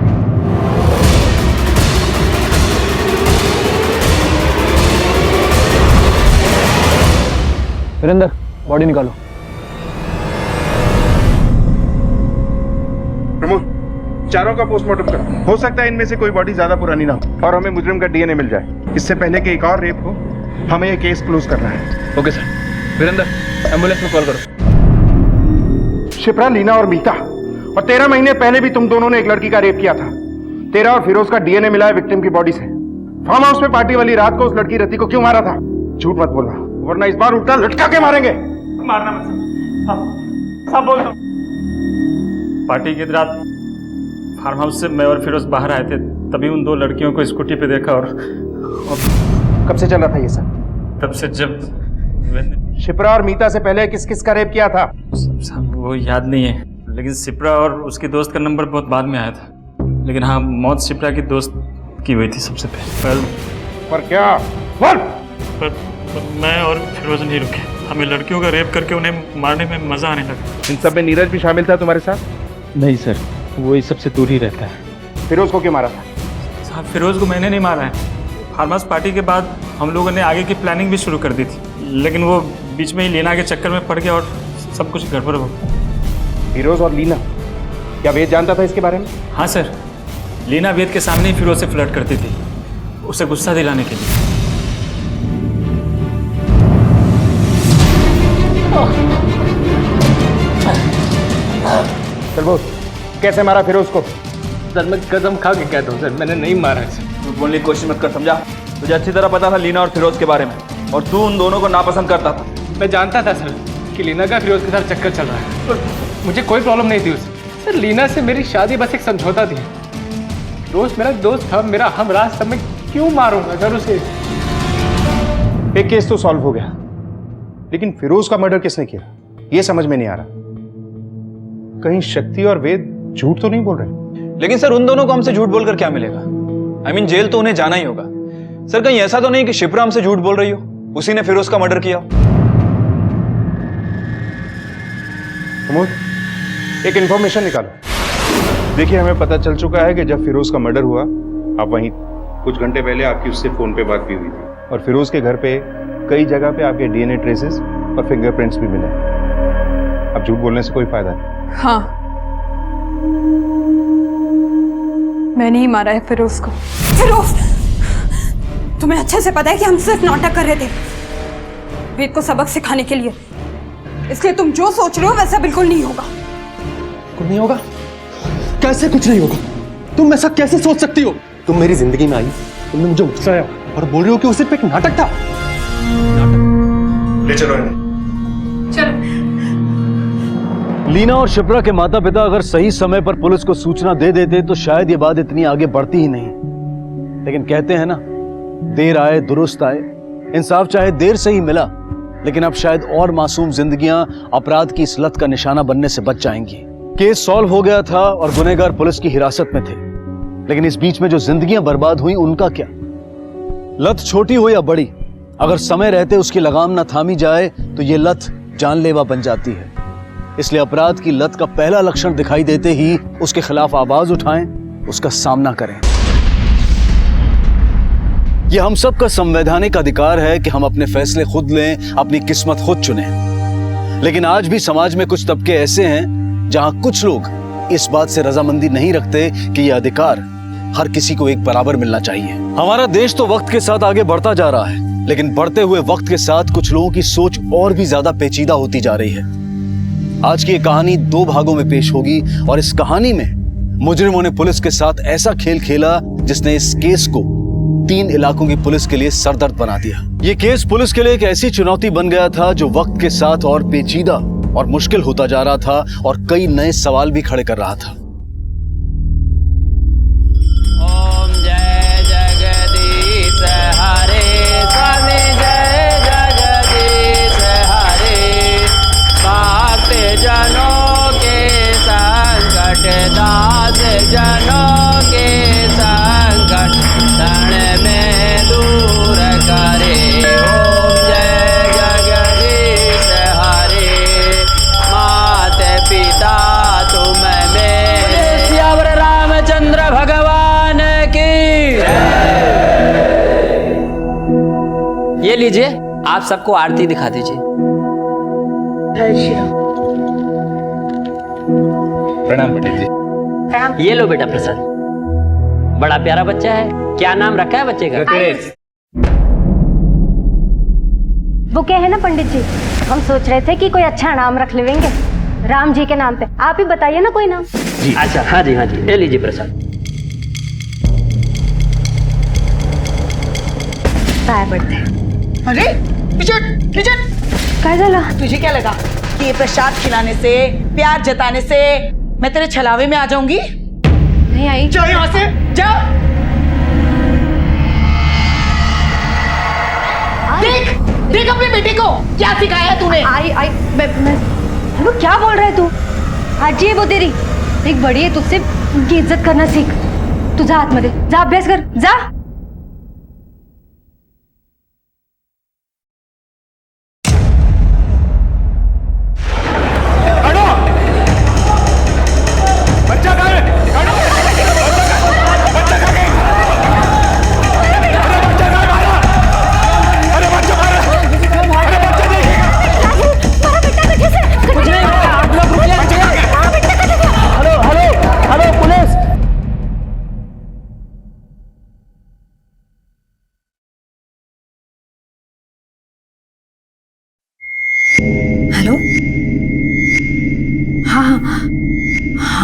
वीरेंद्र, बॉडी निकालो। प्रमोद, चारों का पोस्टमार्टम करो। हो सकता है इनमें से कोई बॉडी ज्यादा पुरानी ना हो और हमें मुजरिम का डीएनए मिल जाए। इससे पहले कि एक और रेप हो, हमें ये केस क्लोज करना है। Okay sir. वीरेंद्र, एम्बुलेंस में कॉल करो। शिप्रा, लीना और मीता, और 13 महीने पहले भी तुम दोनों ने एक लड़की का रेप किया था। तेरा और फिरोज का डीएनए मिला है विक्टिम की बॉडी से। फार्म हाउस में पार्टी वाली रात को उस लड़की रति को क्यों मारा था? झूठ मत बोलना, वरना इस बार उल्टा लटका के मारेंगे। मारना मत। सब बोल दो। पार्टी की रात फार्म हाउस से मैं और फिरोज बाहर आए थे, तभी उन 2 लड़कियों को स्कूटी पे देखा। और कब से चल रहा था ये सब? तब से जब शिप्रा और मीता से पहले किस किस का रेप किया था? साहब वो याद नहीं है, लेकिन शिप्रा और उसकी दोस्त का नंबर बहुत बाद में आया था। लेकिन हाँ, मौत शिप्रा की दोस्त की हुई थी सबसे पहले। पर क्या? बोल। पर मैं और फिरोज नहीं रुके। हमें लड़कियों का रेप करके उन्हें मारने में मजा आने लगा। इन सब में नीरज भी शामिल था तुम्हारे साथ? नहीं सर, वो इस सबसे दूर ही रहता है। फिरोज को क्यों मारा था? साहब फिरोज को मैंने नहीं मारा है। फार्म हाउस पार्टी के बाद हम लोगों ने आगे की प्लानिंग भी शुरू कर दी थी, लेकिन वो बीच में ही लीना के चक्कर में पड़ गया और सब कुछ गड़बड़ हो गया। फिरोज और लीना, क्या वेद जानता था इसके बारे में? हाँ सर, लीना वेद के सामने ही फिरोज से फ्लर्ट करती थी, उसे गुस्सा दिलाने के लिए। चल बोल, कैसे मारा फिरोज को? सर मैं कसम खा के कहता हूँ सर, मैंने नहीं मारा है सर। झूठ बोलने की कोशिश मत कर, समझा? तुझे अच्छी तरह पता था लीना और फिरोज के बारे में, और तू उन दोनों को नापसंद करता था। मैं जानता था सर कि लीना का फिरोज के साथ चक्कर चल रहा है, और मुझे कोई प्रॉब्लम नहीं थी उससे। सर लीना से मेरी शादी बस एक समझौता थी। फिरोज मेरा दोस्त था, मेरा हमराज था, मैं क्यों मारूंगा सर उसे? एक केस तो सॉल्व हो गया, लेकिन फिरोज का मर्डर किसने किया ये समझ में नहीं आ रहा। कहीं शक्ति और वेद झूठ तो नहीं बोल रहे? लेकिन सर उन दोनों को हमसे झूठ बोलकर क्या मिलेगा? I mean, जेल तो उन्हें जाना ही होगा। सर कहीं ऐसा तो नहीं कि शिप्रा हमसे झूठ बोल रही हो, उसी ने फिरोज का मर्डर किया? प्रमोद, एक इंफॉर्मेशन निकालो। देखिए हमें पता चल चुका है कि जब फिरोज का मर्डर हुआ आप वहीं, कुछ घंटे पहले आपकी उससे फोन पे बात भी हुई थी, और फिरोज के घर पे कई जगह पे आपके डीएनए ट्रेसेस और फिंगरप्रिंट्स भी मिले। अब झूठ बोलने से कोई फायदा नहीं। हाँ, मैंने ही मारा है फिरोज को। फिरोज, तुम्हें अच्छे से पता है कि हम सिर्फ नाटक कर रहे थे वेद को सबक सिखाने के लिए, इसलिए तुम जो सोच रहे हो वैसा बिल्कुल नहीं होगा। कुछ नहीं होगा? कैसे कुछ नहीं होगा? तुम ऐसा कैसे सोच सकती हो? तुम मेरी जिंदगी में आई, तुमने मुझे उकसाया और बोल रही हो कि वो सिर्फ एक नाटक था। ले चलो इन्हें। लीना और शिप्रा के माता पिता अगर सही समय पर पुलिस को सूचना दे देते तो शायद ये बात इतनी आगे बढ़ती ही नहीं। लेकिन कहते हैं ना, देर आए दुरुस्त आए। इंसाफ चाहे देर से ही मिला, लेकिन अब शायद और मासूम जिंदगियां अपराध की इस लत का निशाना बनने से बच जाएंगी। केस सॉल्व हो गया था और गुनहगार पुलिस की हिरासत में थे, लेकिन इस बीच में जो जिंदगियां बर्बाद हुई उनका क्या? लत छोटी हो या बड़ी, अगर समय रहते उसकी लगाम न थामी जाए तो ये लत जानलेवा बन जाती है। इसलिए अपराध की लत का पहला लक्षण दिखाई देते ही उसके खिलाफ आवाज उठाएं, उसका सामना करें। यह हम सब का संवैधानिक अधिकार है कि हम अपने फैसले खुद लें, अपनी किस्मत खुद चुनें। लेकिन आज भी समाज में कुछ तबके ऐसे हैं जहां कुछ लोग इस बात से रजामंदी नहीं रखते कि यह अधिकार हर किसी को एक बराबर मिलना चाहिए। हमारा देश तो वक्त के साथ आगे बढ़ता जा रहा है, लेकिन बढ़ते हुए वक्त के साथ कुछ लोगों की सोच और भी ज्यादा पेचीदा होती जा रही है। आज की ये कहानी 2 भागों में पेश होगी, और इस कहानी में मुजरिमों ने पुलिस के साथ ऐसा खेल खेला जिसने इस केस को 3 इलाकों की पुलिस के लिए सरदर्द बना दिया। ये केस पुलिस के लिए एक ऐसी चुनौती बन गया था जो वक्त के साथ और पेचीदा और मुश्किल होता जा रहा था, और कई नए सवाल भी खड़े कर रहा था। ओम जय जगदीश हरे, स्वामी जय जगदीश हरे। भक्त जनों के संकट, दास जनों के संकट क्षण में दूर करे। ओम जय जगदीश हरे, माता पिता तुम मेरे। सियावर रामचंद्र भगवान की। ये लीजिए, आप सबको आरती दिखा दीजिए। प्रणाम पंडित जी। ये लो बेटा प्रसाद। बड़ा प्यारा बच्चा है, क्या नाम रखा है बच्चे का? वो क्या है ना पंडित जी, हम सोच रहे थे कि कोई अच्छा नाम रख लेंगे राम जी के नाम पे। आप ही बताइए ना कोई नाम। जी अच्छा, हाँ जी हाँ जी, ले लीजिए प्रसाद। काय बढ़ते। अरे रिचर्ड, रिचर्ड, काय झाला? तुझे क्या लगा कि ये प्रसाद खिलाने से, प्यार जताने से मैं तेरे छलावे में आ जाऊंगी? नहीं आई। जाओ यहाँ से, जाओ। देख देख अपने बेटे को क्या सिखाया है तूने। आई मैं वो क्या बोल रहे तू? हाजी है वो तेरी, एक बड़ी है, तुझसे उनकी इज्जत करना सीख। तू जा हाथ में दे, जा अभ्यास कर, जा।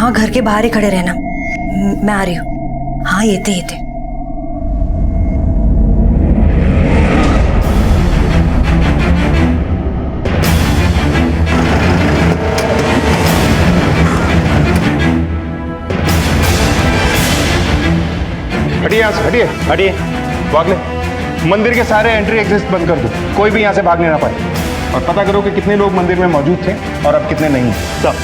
वहाँ घर के बाहर ही खड़े रहना, मैं आ रही हूँ। हाँ ये थे। हटिए यहाँ से, हटिए हटिए। वागले, मंदिर के सारे एंट्री एग्जिट बंद कर दो, कोई भी यहाँ से भागने ना पाए। और पता करो कि कितने लोग मंदिर में मौजूद थे और अब कितने नहीं। सब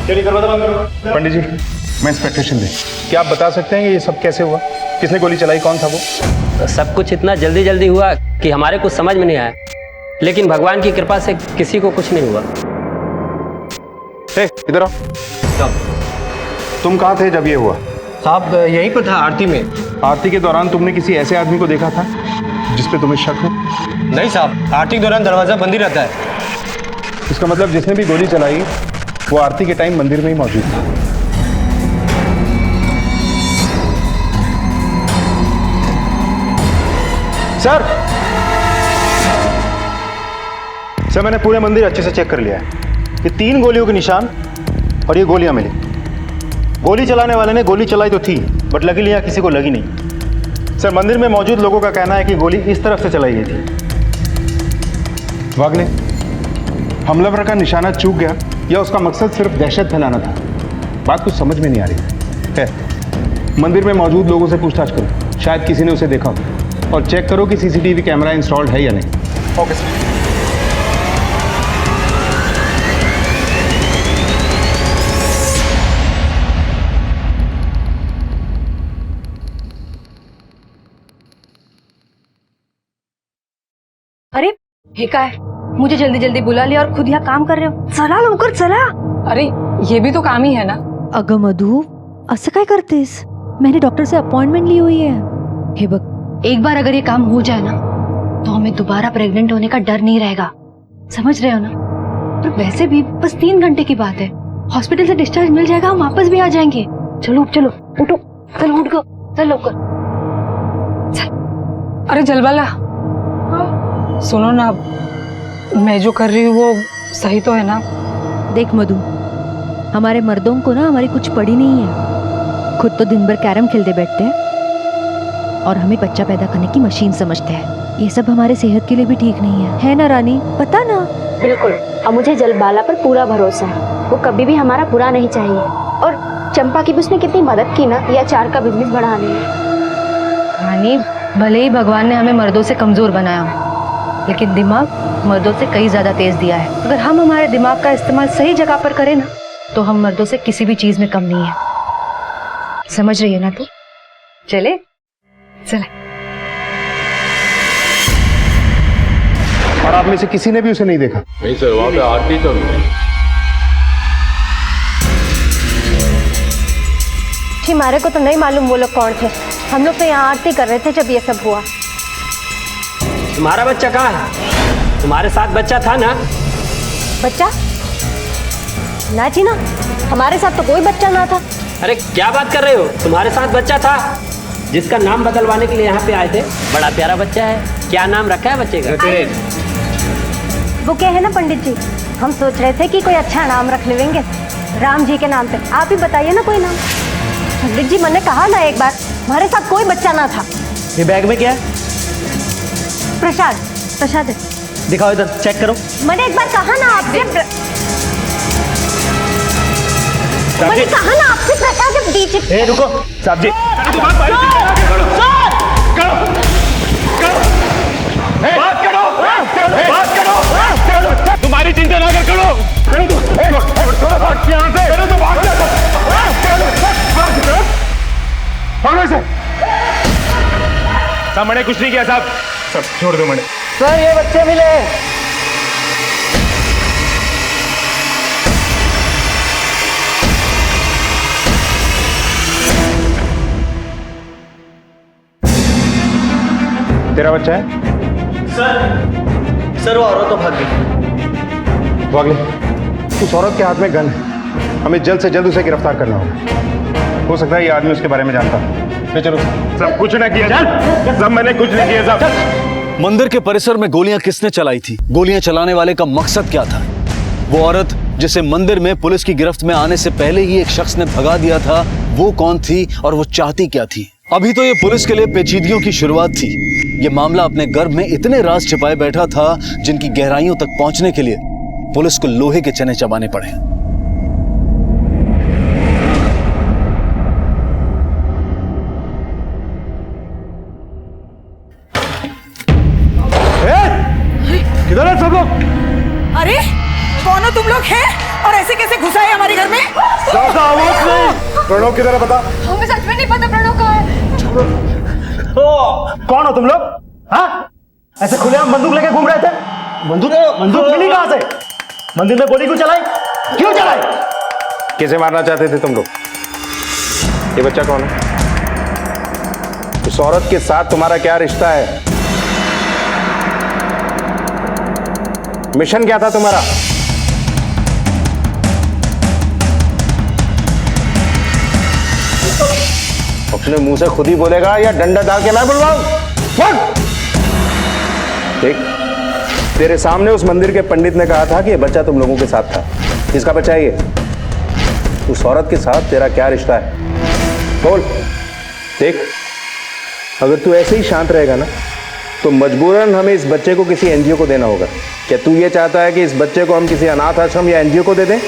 चलिए, दरवाजा बंद करो। पंडित जी, मैं इंस्पेक्टेशन दें। क्या आप बता सकते हैं कि ये सब कैसे हुआ? किसने गोली चलाई, कौन था वो? सब कुछ इतना जल्दी जल्दी हुआ कि हमारे कुछ समझ में नहीं आया, लेकिन भगवान की कृपा से किसी को कुछ नहीं हुआ। इधर आओ। तुम कहाँ थे जब ये हुआ? साहब यहीं पर था, आरती में। आरती के दौरान तुमने किसी ऐसे आदमी को देखा था जिस पे तुम्हें शक हो? नहीं साहब, आरती के दौरान दरवाजा बंद ही रहता है। इसका मतलब जिसने भी गोली चलाई वो आरती के टाइम मंदिर में ही मौजूद था। सर मैंने पूरे मंदिर अच्छे से चेक कर लिया है। ये 3 गोलियों के निशान और ये गोलियां मिली। गोली चलाने वाले ने गोली चलाई तो थी, बट लकीली यहाँ किसी को लगी नहीं। सर, मंदिर में मौजूद लोगों का कहना है कि गोली इस तरफ से चलाई गई थी। वागले, हमलावर का निशाना चूक गया या उसका मकसद सिर्फ दहशत फैलाना था? बात कुछ समझ में नहीं आ रही है। मंदिर में मौजूद लोगों से पूछताछ करो, शायद किसी ने उसे देखा हो। और चेक करो कि सीसीटीवी कैमरा इंस्टॉल्ड है या नहीं। Okay sir. अरे हे काय, मुझे जल्दी जल्दी बुला लिया और खुद यहाँ काम कर रहे हो। चला लवकर चला। अरे ये भी तो काम ही है ना। अगं मधु, असं काय करतेस? मैंने डॉक्टर से अपॉइंटमेंट ली हुई है। हे बक, एक बार अगर ये काम हो जाए ना तो हमें दोबारा प्रेग्नेंट होने का डर नहीं रहेगा, समझ रहे हो ना? और वैसे भी बस 3 घंटे की बात है, हॉस्पिटल से डिस्चार्ज मिल जाएगा, हम वापस भी आ जाएंगे। चलो चलो उठो, चल उठ गो, चल लवकर चल। अरे जलवाला, सुनो ना, मैं जो कर रही हूँ वो सही तो है ना? देख मधु, हमारे मर्दों को ना हमारी कुछ पड़ी नहीं है। खुद तो दिन भर कैरम खेलते बैठते हैं और हमें बच्चा पैदा करने की मशीन समझते हैं। ये सब हमारे सेहत के लिए भी ठीक नहीं है ना रानी? पता ना? बिल्कुल। और मुझे जलबाला पर पूरा भरोसा है, वो कभी भी हमारा बुरा नहीं चाहिए। और चंपा की भी उसने कितनी मदद की ना ये अचार का बिजनेस बढ़ाने में। रानी, भले ही भगवान ने हमें मर्दों से कमजोर बनाया हो, लेकिन दिमाग मर्दों से कई ज्यादा तेज दिया है। अगर हम हमारे दिमाग का इस्तेमाल सही जगह पर करें ना तो हम मर्दों से किसी भी चीज में कम नहीं है। समझ रही है ना तू? चले चले। और आप में से किसी ने भी उसे नहीं देखा? नहीं सर, वहाँ पे आरती तो नहीं। जी हमारे को तो नहीं मालूम वो लोग कौन थे। हम लोग तो यहाँ आरती कर रहे थे जब ये सब हुआ। तुम्हारा बच्चा कहाँ है? तुम्हारे साथ बच्चा था ना? बच्चा? ना जी ना, हमारे साथ तो कोई बच्चा ना था। अरे क्या बात कर रहे हो? तुम्हारे साथ बच्चा था, जिसका नाम बदलवाने के लिए यहाँ पे आए थे। बड़ा प्यारा बच्चा है। क्या नाम रखा है बच्चे का? वो क्या है ना पंडित जी, हम सोच रहे थे कि कोई अच्छा नाम रख लेंगे राम जी के नाम पे। आप ही बताइए ना कोई नाम। पंडित जी, मैंने कहा ना एक बार, हमारे साथ कोई बच्चा ना था। ये बैग में क्या है? प्रसाद। प्रसाद है। दिखाओ इधर, चेक करो। मैंने एक बार कहा ना आपसे, मैंने कहा ना आपसे प्रसाद दीजिए। रुको साहब जी, तुम्हारी चिंता ना कर, साहब मैंने कुछ नहीं किया साहब। सब छोड़ दो मैंने। सर ये बच्चे मिले। तेरा बच्चा है? सर वो औरत तो भाग गई। वागले, उस औरत के हाथ में गन है, हमें जल्द से जल्द उसे गिरफ्तार करना होगा। हो सकता है ये आदमी उसके बारे में जानता है। चलो सब कुछ ना किया, सब मैंने कुछ नहीं किया साहब। मंदिर के परिसर में गोलियां किसने चलाई थी? गोलियां चलाने वाले का मकसद क्या था? वो औरत जिसे मंदिर में पुलिस की गिरफ्त में आने से पहले ही एक शख्स ने भगा दिया था, वो कौन थी और वो चाहती क्या थी? अभी तो ये पुलिस के लिए पेचीदगियों की शुरुआत थी। ये मामला अपने गर्भ में इतने राज छिपाए बैठा था जिनकी गहराइयों तक पहुंचने के लिए पुलिस को लोहे के चने चबाने पड़े। किधर है सब लोग? अरे कौन हो तुम लोग हैं और ऐसे कैसे घुसा है हमारे घर में? ज्यादा आवाज नहीं। प्रणव किधर है बता। हमें सच में नहीं पता प्रणव कहाँ है। कौन हो तुम लोग? हाँ? ऐसे खुलेआम बंदूक लेके घूम रहे थे? बंदूक मिली कहां से? मंदिर में गोली क्यों चलाई? क्यों चलाई? किसे मारना चाहते थे तुम लोग? ये बच्चा कौन है? उस औरत के साथ तुम्हारा क्या रिश्ता है? मिशन क्या था तुम्हारा? अपने मुंह से खुद ही बोलेगा या डंडा डाल के मैं बुलवाऊं? देख, तेरे सामने उस मंदिर के पंडित ने कहा था कि ये बच्चा तुम लोगों के साथ था। किसका बच्चा है ये? उस औरत के साथ तेरा क्या रिश्ता है? बोल। देख, अगर तू ऐसे ही शांत रहेगा ना तो मजबूरन हमें इस बच्चे को किसी एनजीओ को देना होगा। क्या तू ये चाहता है कि इस बच्चे को हम किसी अनाथ आश्रम या एनजीओ को दे दें?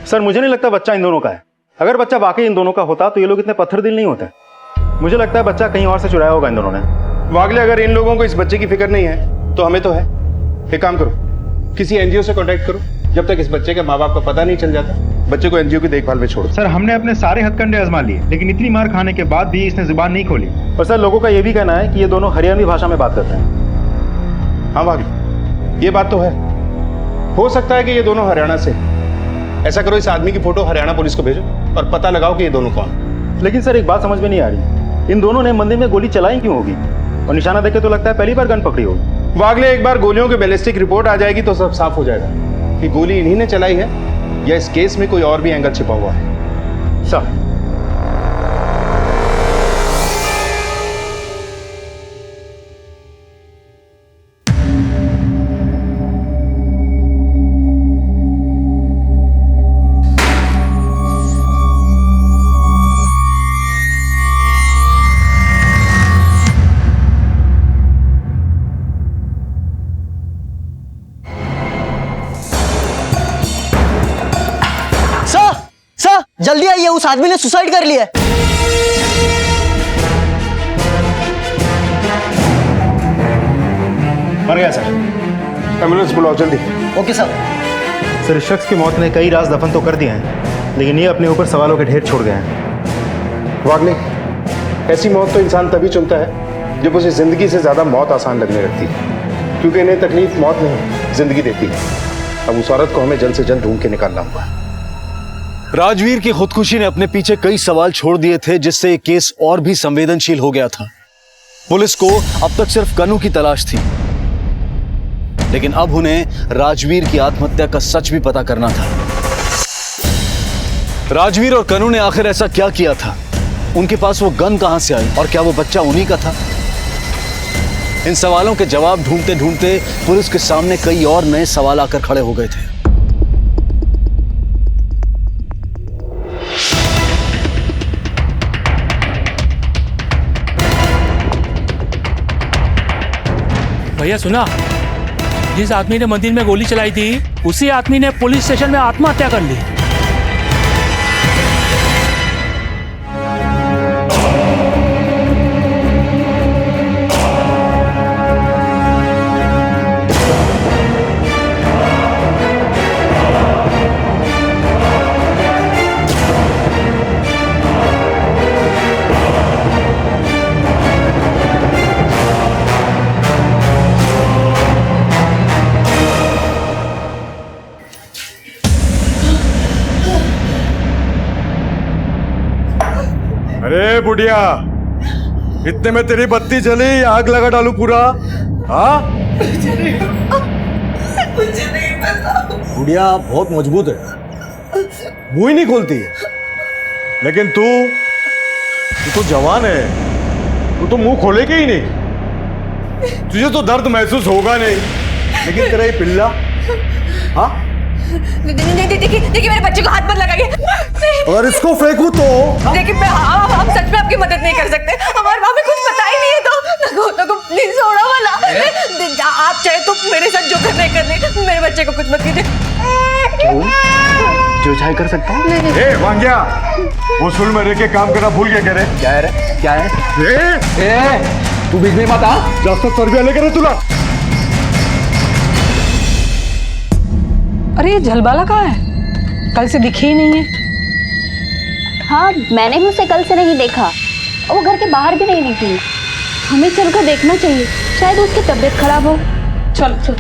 सर, मुझे नहीं लगता बच्चा इन दोनों का है। अगर बच्चा वाकई इन दोनों का होता तो ये लोग इतने पत्थर दिल नहीं होते। मुझे लगता है बच्चा कहीं और से चुराया होगा इन दोनों ने। वागले, अगर इन लोगों को इस बच्चे की फिक्र नहीं है तो हमें तो है। एक काम करो, किसी एनजीओ से कांटेक्ट करो जब तक इस बच्चे के माँ बाप का पता नहीं चल जाता। बच्चे को एनजीओ की देखभाल में छोड़ो। सर, हमने अपने सारे हथकंडे आजमा लिए, लेकिन इतनी मार खाने के बाद भी इसने जुबान नहीं खोली। और सर, लोगों का ये भी कहना है कि ये दोनों हरियाणवी भाषा में बात करते हैं। हाँ वागले, ये बात तो है। हो सकता है कि ये दोनों हरियाणा से। ऐसा करो, इस आदमी की फोटो हरियाणा पुलिस को भेजो और पता लगाओ कि ये दोनों कौन। लेकिन सर, एक बात समझ में नहीं आ रही, इन दोनों ने मंदिर में गोली चलाई क्यों होगी? और निशाना देखे तो लगता है पहली बार गन पकड़ी होगी। वागले, एक बार गोलियों की बैलिस्टिक रिपोर्ट आ जाएगी तो सब साफ हो जाएगा कि गोली इन्हीं ने चलाई है या इस केस में कोई और भी एंगल छिपा हुआ है। सर, जल्दी आइए, उस आदमी ने सुसाइड कर लिया है। मर गया सर। एम्बुलेंस बुलाओ जल्दी। Okay sir. सर, इस शख्स की मौत ने कई राज दफन तो कर दिए हैं, लेकिन ये अपने ऊपर सवालों के ढेर छोड़ गए हैं। वागले, ऐसी मौत तो इंसान तभी चुनता है जब उसे जिंदगी से ज्यादा मौत आसान लगने लगती है, क्योंकि इन्हें तकलीफ मौत नहीं जिंदगी देती है। अब उस औरत को हमें जल्द से जल्द ढूंढ के निकालना होगा। राजवीर की खुदकुशी ने अपने पीछे कई सवाल छोड़ दिए थे, जिससे ये केस और भी संवेदनशील हो गया था। पुलिस को अब तक सिर्फ कनू की तलाश थी, लेकिन अब उन्हें राजवीर की आत्महत्या का सच भी पता करना था। राजवीर और कनू ने आखिर ऐसा क्या किया था? उनके पास वो गन कहां से आई और क्या वो बच्चा उन्हीं का था? इन सवालों के जवाब ढूंढते ढूंढते पुलिस के सामने कई और नए सवाल आकर खड़े हो गए थे। भैया सुना, जिस आदमी ने मंदिर में गोली चलाई थी उसी आदमी ने पुलिस स्टेशन में आत्महत्या कर ली। अरे बुढ़िया, इतने में तेरी बत्ती जली, आग लगा डालू पूरा? हाँ, बुढ़िया बहुत मजबूत है, मुंह ही नहीं खोलती है। लेकिन तू तो जवान है, तू तो मुंह खोलेगी ही नहीं। तुझे तो दर्द महसूस होगा नहीं, लेकिन तेरा ये पिल्ला, हाँ? देखिए मेरे बच्चे को हाथ मत लगाइए। अगर इसको फेंकू तो देखिए हम सच में आपकी मदद नहीं कर सकते। हमारे माँ में कुछ पता ही नहीं है तो प्लीज छोड़ो वाला। आप चाहे तो मेरे साथ जो करने करने, मेरे बच्चे को कुछ मत कीजिए। जो चाहे कर सकता हूँ। ए वांग्या, वसूल में रह के काम करना भूल गया, कह रहे क्या है क्या है? तू बीच में मत आ, जास्त तरबिया लेकर है तुला। अरे ये झलबाला कहाँ है? कल से दिखे ही नहीं है। हाँ, मैंने भी उसे कल से नहीं देखा और वो घर के बाहर भी नहीं निकली। हमें चलकर देखना चाहिए, शायद उसकी तबीयत खराब हो। चल चल।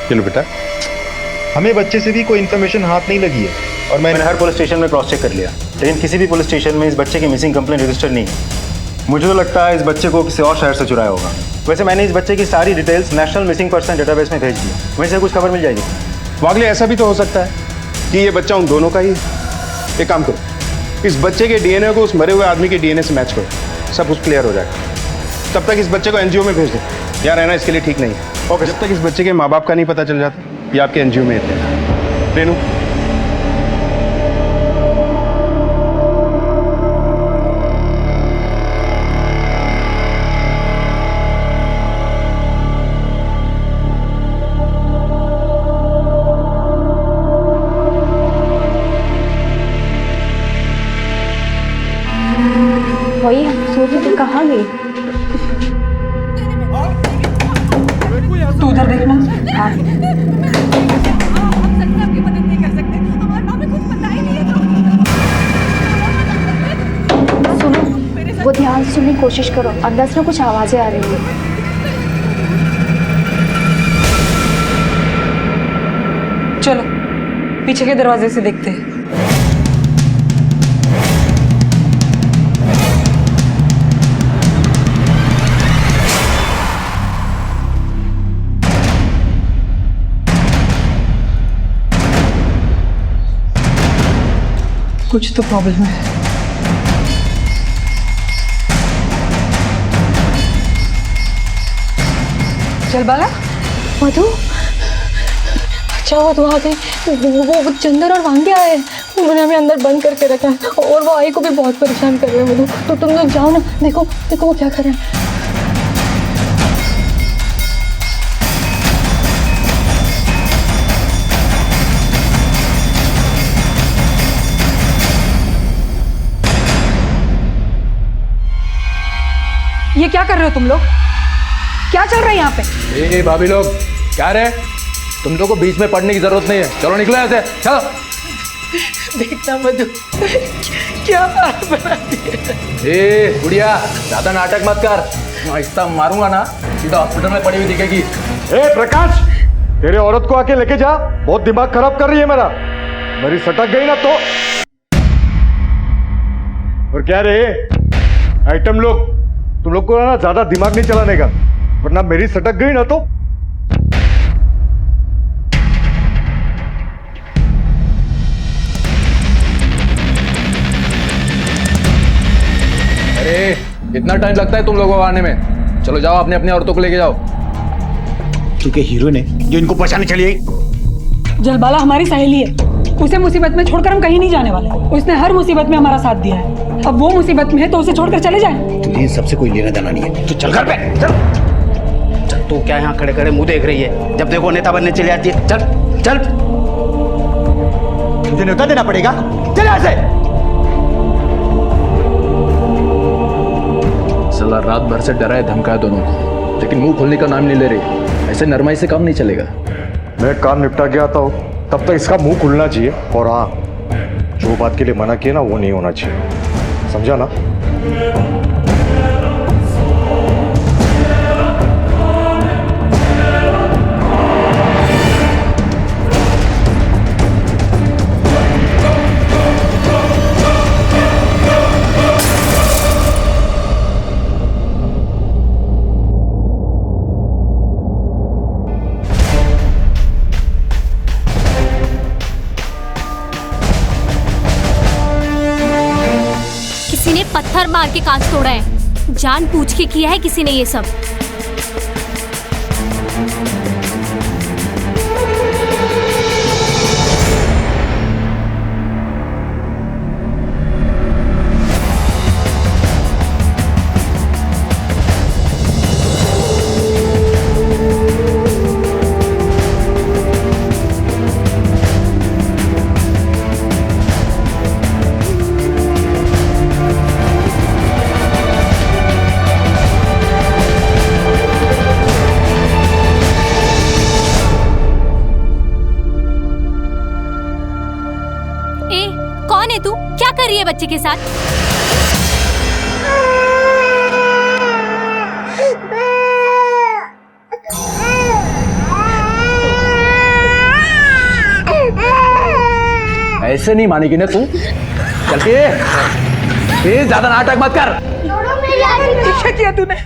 चलो बेटा, हमें बच्चे से भी कोई इन्फॉर्मेशन हाथ नहीं लगी है और मैंने हर पुलिस स्टेशन में क्रॉस चेक कर लिया, लेकिन किसी भी पुलिस स्टेशन में इस बच्चे की मिसिंग कंप्लेंट रजिस्टर नहीं है। मुझे तो लगता है इस बच्चे को किसी और शहर से चुराया होगा। वैसे मैंने इस बच्चे की सारी details national missing person database में भेज दी, वहीं से कुछ खबर मिल जाएगी। वागले, ऐसा भी तो हो सकता है कि ये बच्चा उन दोनों का ही है। एक काम करो, इस बच्चे के डीएनए को उस मरे हुए आदमी के डीएनए से मैच करो, सब कुछ क्लियर हो जाएगा। तब तक इस बच्चे को एनजीओ में भेज दो, यहाँ रहना इसके लिए ठीक नहीं है। ओके, जब तक इस बच्चे के माँ बाप का नहीं पता चल जाता ये आपके एनजीओ में रहते। रेनू, वही हम सोच रहे थे कहाँ गई। तू उधर देखना। हाँ। सुनो, वो ध्यान से सुनने की कोशिश करो, अंदर से ना कुछ आवाजें आ रही है। चलो पीछे के दरवाजे से देखते हैं। कुछ तो प्रॉब्लम है। चल बाला। मधु, अच्छा हुआ तू आ गई। वो चंदर और वांगे आए, उन्होंने हमें अंदर बंद करके रखा है और वो आई को भी बहुत परेशान कर रहे हैं। मधु, तो तुम लोग जाओ ना, देखो देखो वो क्या कर रहे हैं। ये क्या कर रहे हो तुम लोग? क्या चल रहा है यहाँ पे? ए भाभी लोग, क्या रे? तुम लोग को बीच में पढ़ने की जरूरत नहीं है, चलो निकलो ऐसे, चलो। देखना मधु, क्या हाल बना दिया। ए गुड़िया, ज्यादा नाटक मत कर, ऐसा मारूंगा ना सीधा हॉस्पिटल में पड़ी हुई दिखेगी। ए प्रकाश, तेरे औरत को आके लेके जा, बहुत दिमाग खराब कर रही है मेरा। मेरी सटक गई ना तो। और क्या रे आइटम लोग, तुम लोग को ना ज्यादा दिमाग नहीं चलाने का, वरना मेरी सटक गई ना तो। अरे इतना टाइम लगता है तुम लोगों को आने में? चलो जाओ, अपने अपनी औरतों को लेके जाओ। क्योंकि हीरो ने जो इनको बचाने चली आई। जलबाला हमारी सहेली है, उसे मुसीबत में छोड़कर हम कहीं नहीं जाने वाले। उसने हर मुसीबत में हमारा साथ दिया है, अब वो मुसीबत में है तो उसे छोड़कर चले जाएं। तुझे इन सबसे कोई लेना देना नहीं है, तो चल घर पे चल। चल तो क्या यहाँ खड़े खड़े मुंह देख रही है? जब देखो नेता बनने चले जाती है। चल चल, तुझे न्योता देना पड़ेगा, चल यहाँ से। साला रात भर से डराए धमकाया दोनों को, लेकिन मुंह खोलने का नाम नहीं ले रही। ऐसे नरमाई से काम नहीं चलेगा। मैं काम निपटा के आता हूँ, तब तक इसका मुंह खुलना चाहिए। और हाँ, जो बात के लिए मना किया ना वो नहीं होना चाहिए, समझा ना? मार के कांच तोड़ा है। जान पूछ के किया है किसी ने ये सब। कौन है तू? क्या कर रही है बच्चे के साथ? ऐसे नहीं मानेगी ना तू। चल के ज्यादा नाटक मत कर। क्या किया तूने?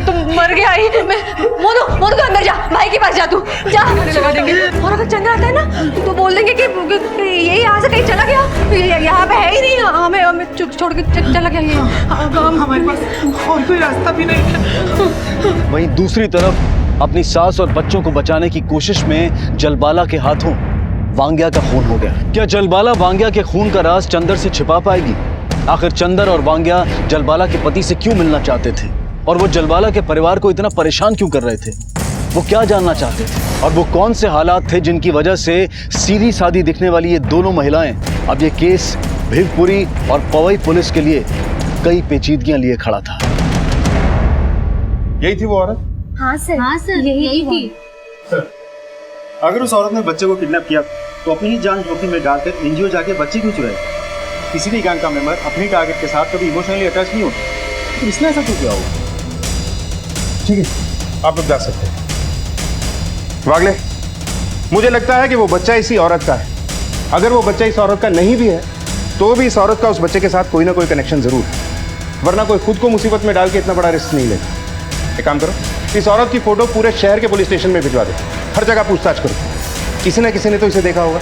तुम मर गया। मोनू अंदर जा, भाई के पास जा, तू जा। और अगर चंद्र आता है ना तो बोल देंगे कि ये यहाँ से कहीं चला गया, यहाँ पे है ही नहीं, हमें छोड़ के चला गया। ये हमारे पास और कोई रास्ता भी नहीं है। वहीं दूसरी तरफ अपनी सास और बच्चों को बचाने की कोशिश में जलबाला के हाथों वांग्या का खून हो गया। क्या जलबाला वांग्या के खून का राज चंदर से छिपा पाएगी? आखिर चंदर और वांग्या जलबाला के पति से क्यों मिलना चाहते थे, और वो जलबाला के परिवार को इतना परेशान क्यों कर रहे थे? वो क्या जानना चाहते थे, और वो कौन से हालात थे जिनकी वजह से सीधी सादी दिखने वाली ये दोनों महिलाएं अब ये केस भिवपुरी और पवई पुलिस के लिए कई पेचीदगियां लिए खड़ा था। यही थी वो औरत? हाँ सर, यही थी। सर, अगर उस औरत ने बच्चे को किडनैप किया तो अपनी ही जान जोखिम में डालकर एनजीओ जाके बच्चे क्यों चुराए? किसी भी गैंग का मेंबर अपनी टारगेट के साथ कभी इमोशनली अटैच नहीं होता, तो इसने ऐसा क्यों किया होगा? ठीक है, आप लोग जा सकते हैं। वागले, मुझे लगता है कि वो बच्चा इसी औरत का है। अगर वो बच्चा इस औरत का नहीं भी है तो भी इस औरत का उस बच्चे के साथ कोई ना कोई कनेक्शन जरूर है, वरना कोई खुद को मुसीबत में डाल के इतना बड़ा रिस्क नहीं लेगा। एक काम करो, इस औरत की फोटो पूरे शहर के पुलिस स्टेशन में भिजवा दो, हर जगह पूछताछ करो। किसी न किसी ने तो इसे देखा होगा।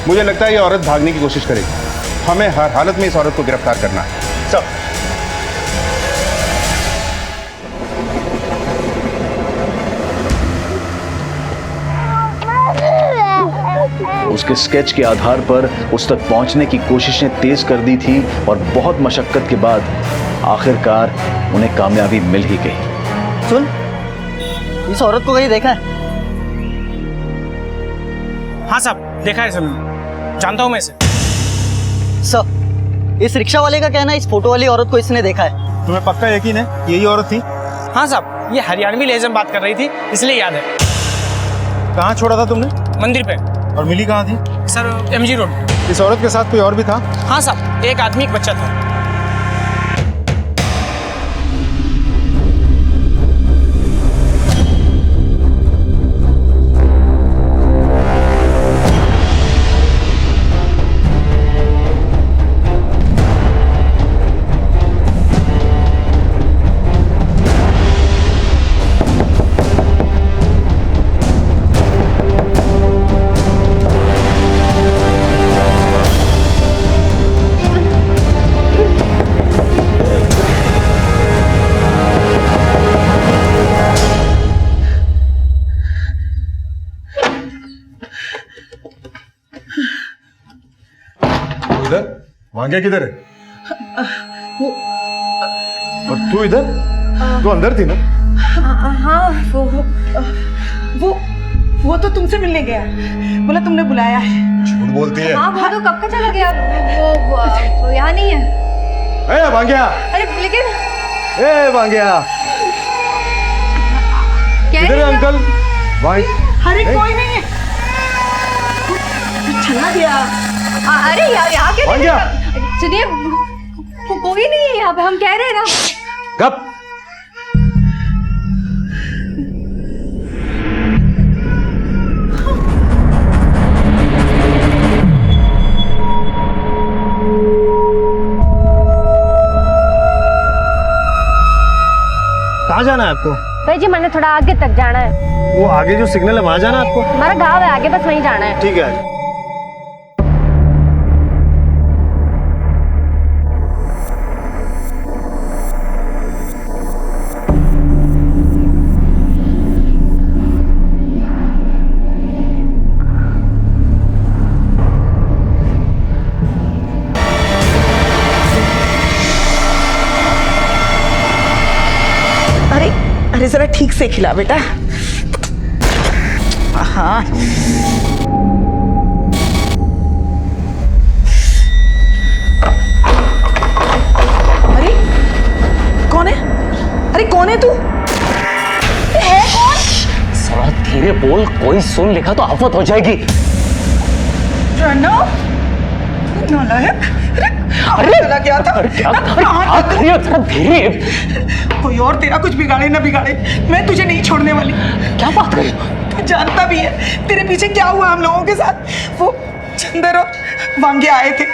मुझे लगता है ये औरत भागने की कोशिश करेगी। हमें हर हालत में इस औरत को गिरफ्तार करना है। सब उसके स्केच के आधार पर उस तक पहुंचने की कोशिशें तेज कर दी थी, और बहुत मशक्कत के बाद आखिरकार उन्हें कामयाबी मिल ही गई। सुन, इस औरत को कहीं देखा है? हाँ साहब, देखा है सर, जानता हूँ मैं इसे। सर, इस रिक्शा वाले का कहना है इस फोटो वाली औरत को इसने देखा है। तुम्हें पक्का यकीन है यही औरत थी? हाँ साहब, ये हरियाणवी लहजे में बात कर रही थी, इसलिए याद है। कहाँ छोड़ा था तुमने? मंदिर पे। और मिली कहाँ थी? Sir, MG road. इस औरत के साथ कोई और भी था? हाँ साहब, एक आदमी, एक बच्चा था। वांग्या किधर है? और तू इधर? तू अंदर थी ना? हाँ, वो तो तुमसे मिलने गया, बोला तुमने बुलाया है। झूठ बोलती है। हाँ, वो तो कब का चला गया, वो यहाँ नहीं है। ए वांग्या! अरे लेकिन ए वांग्या! किधर है अंकल? भाई? अरे कोई नहीं है, चला गया। अरे यार, यहाँ के सुनिए, कोई नहीं है यहाँ पे, हम कह रहे हैं ना। कब? कहाँ जाना है आपको? भाई जी, मैंने थोड़ा आगे तक जाना है। वो आगे जो सिग्नल है वहाँ जाना है आपको? हमारा गाँव है आगे, बस वहीं जाना है। ठीक है। अरे जरा ठीक से खिला बेटा। हाँ अरे कौन है? अरे कौन है तू? है कौन? साला धीरे बोल, कोई सुन लेगा तो आफत हो जाएगी। प्रणव नालायक। अरे चला गया था। धीरे, कोई और तेरा कुछ बिगाड़े ना बिगाड़े, मैं तुझे नहीं छोड़ने वाली। क्या बात कर रही हो? तू जानता भी है तेरे पीछे क्या हुआ हम लोगों के साथ। वो चंदर और वांगे आए थे,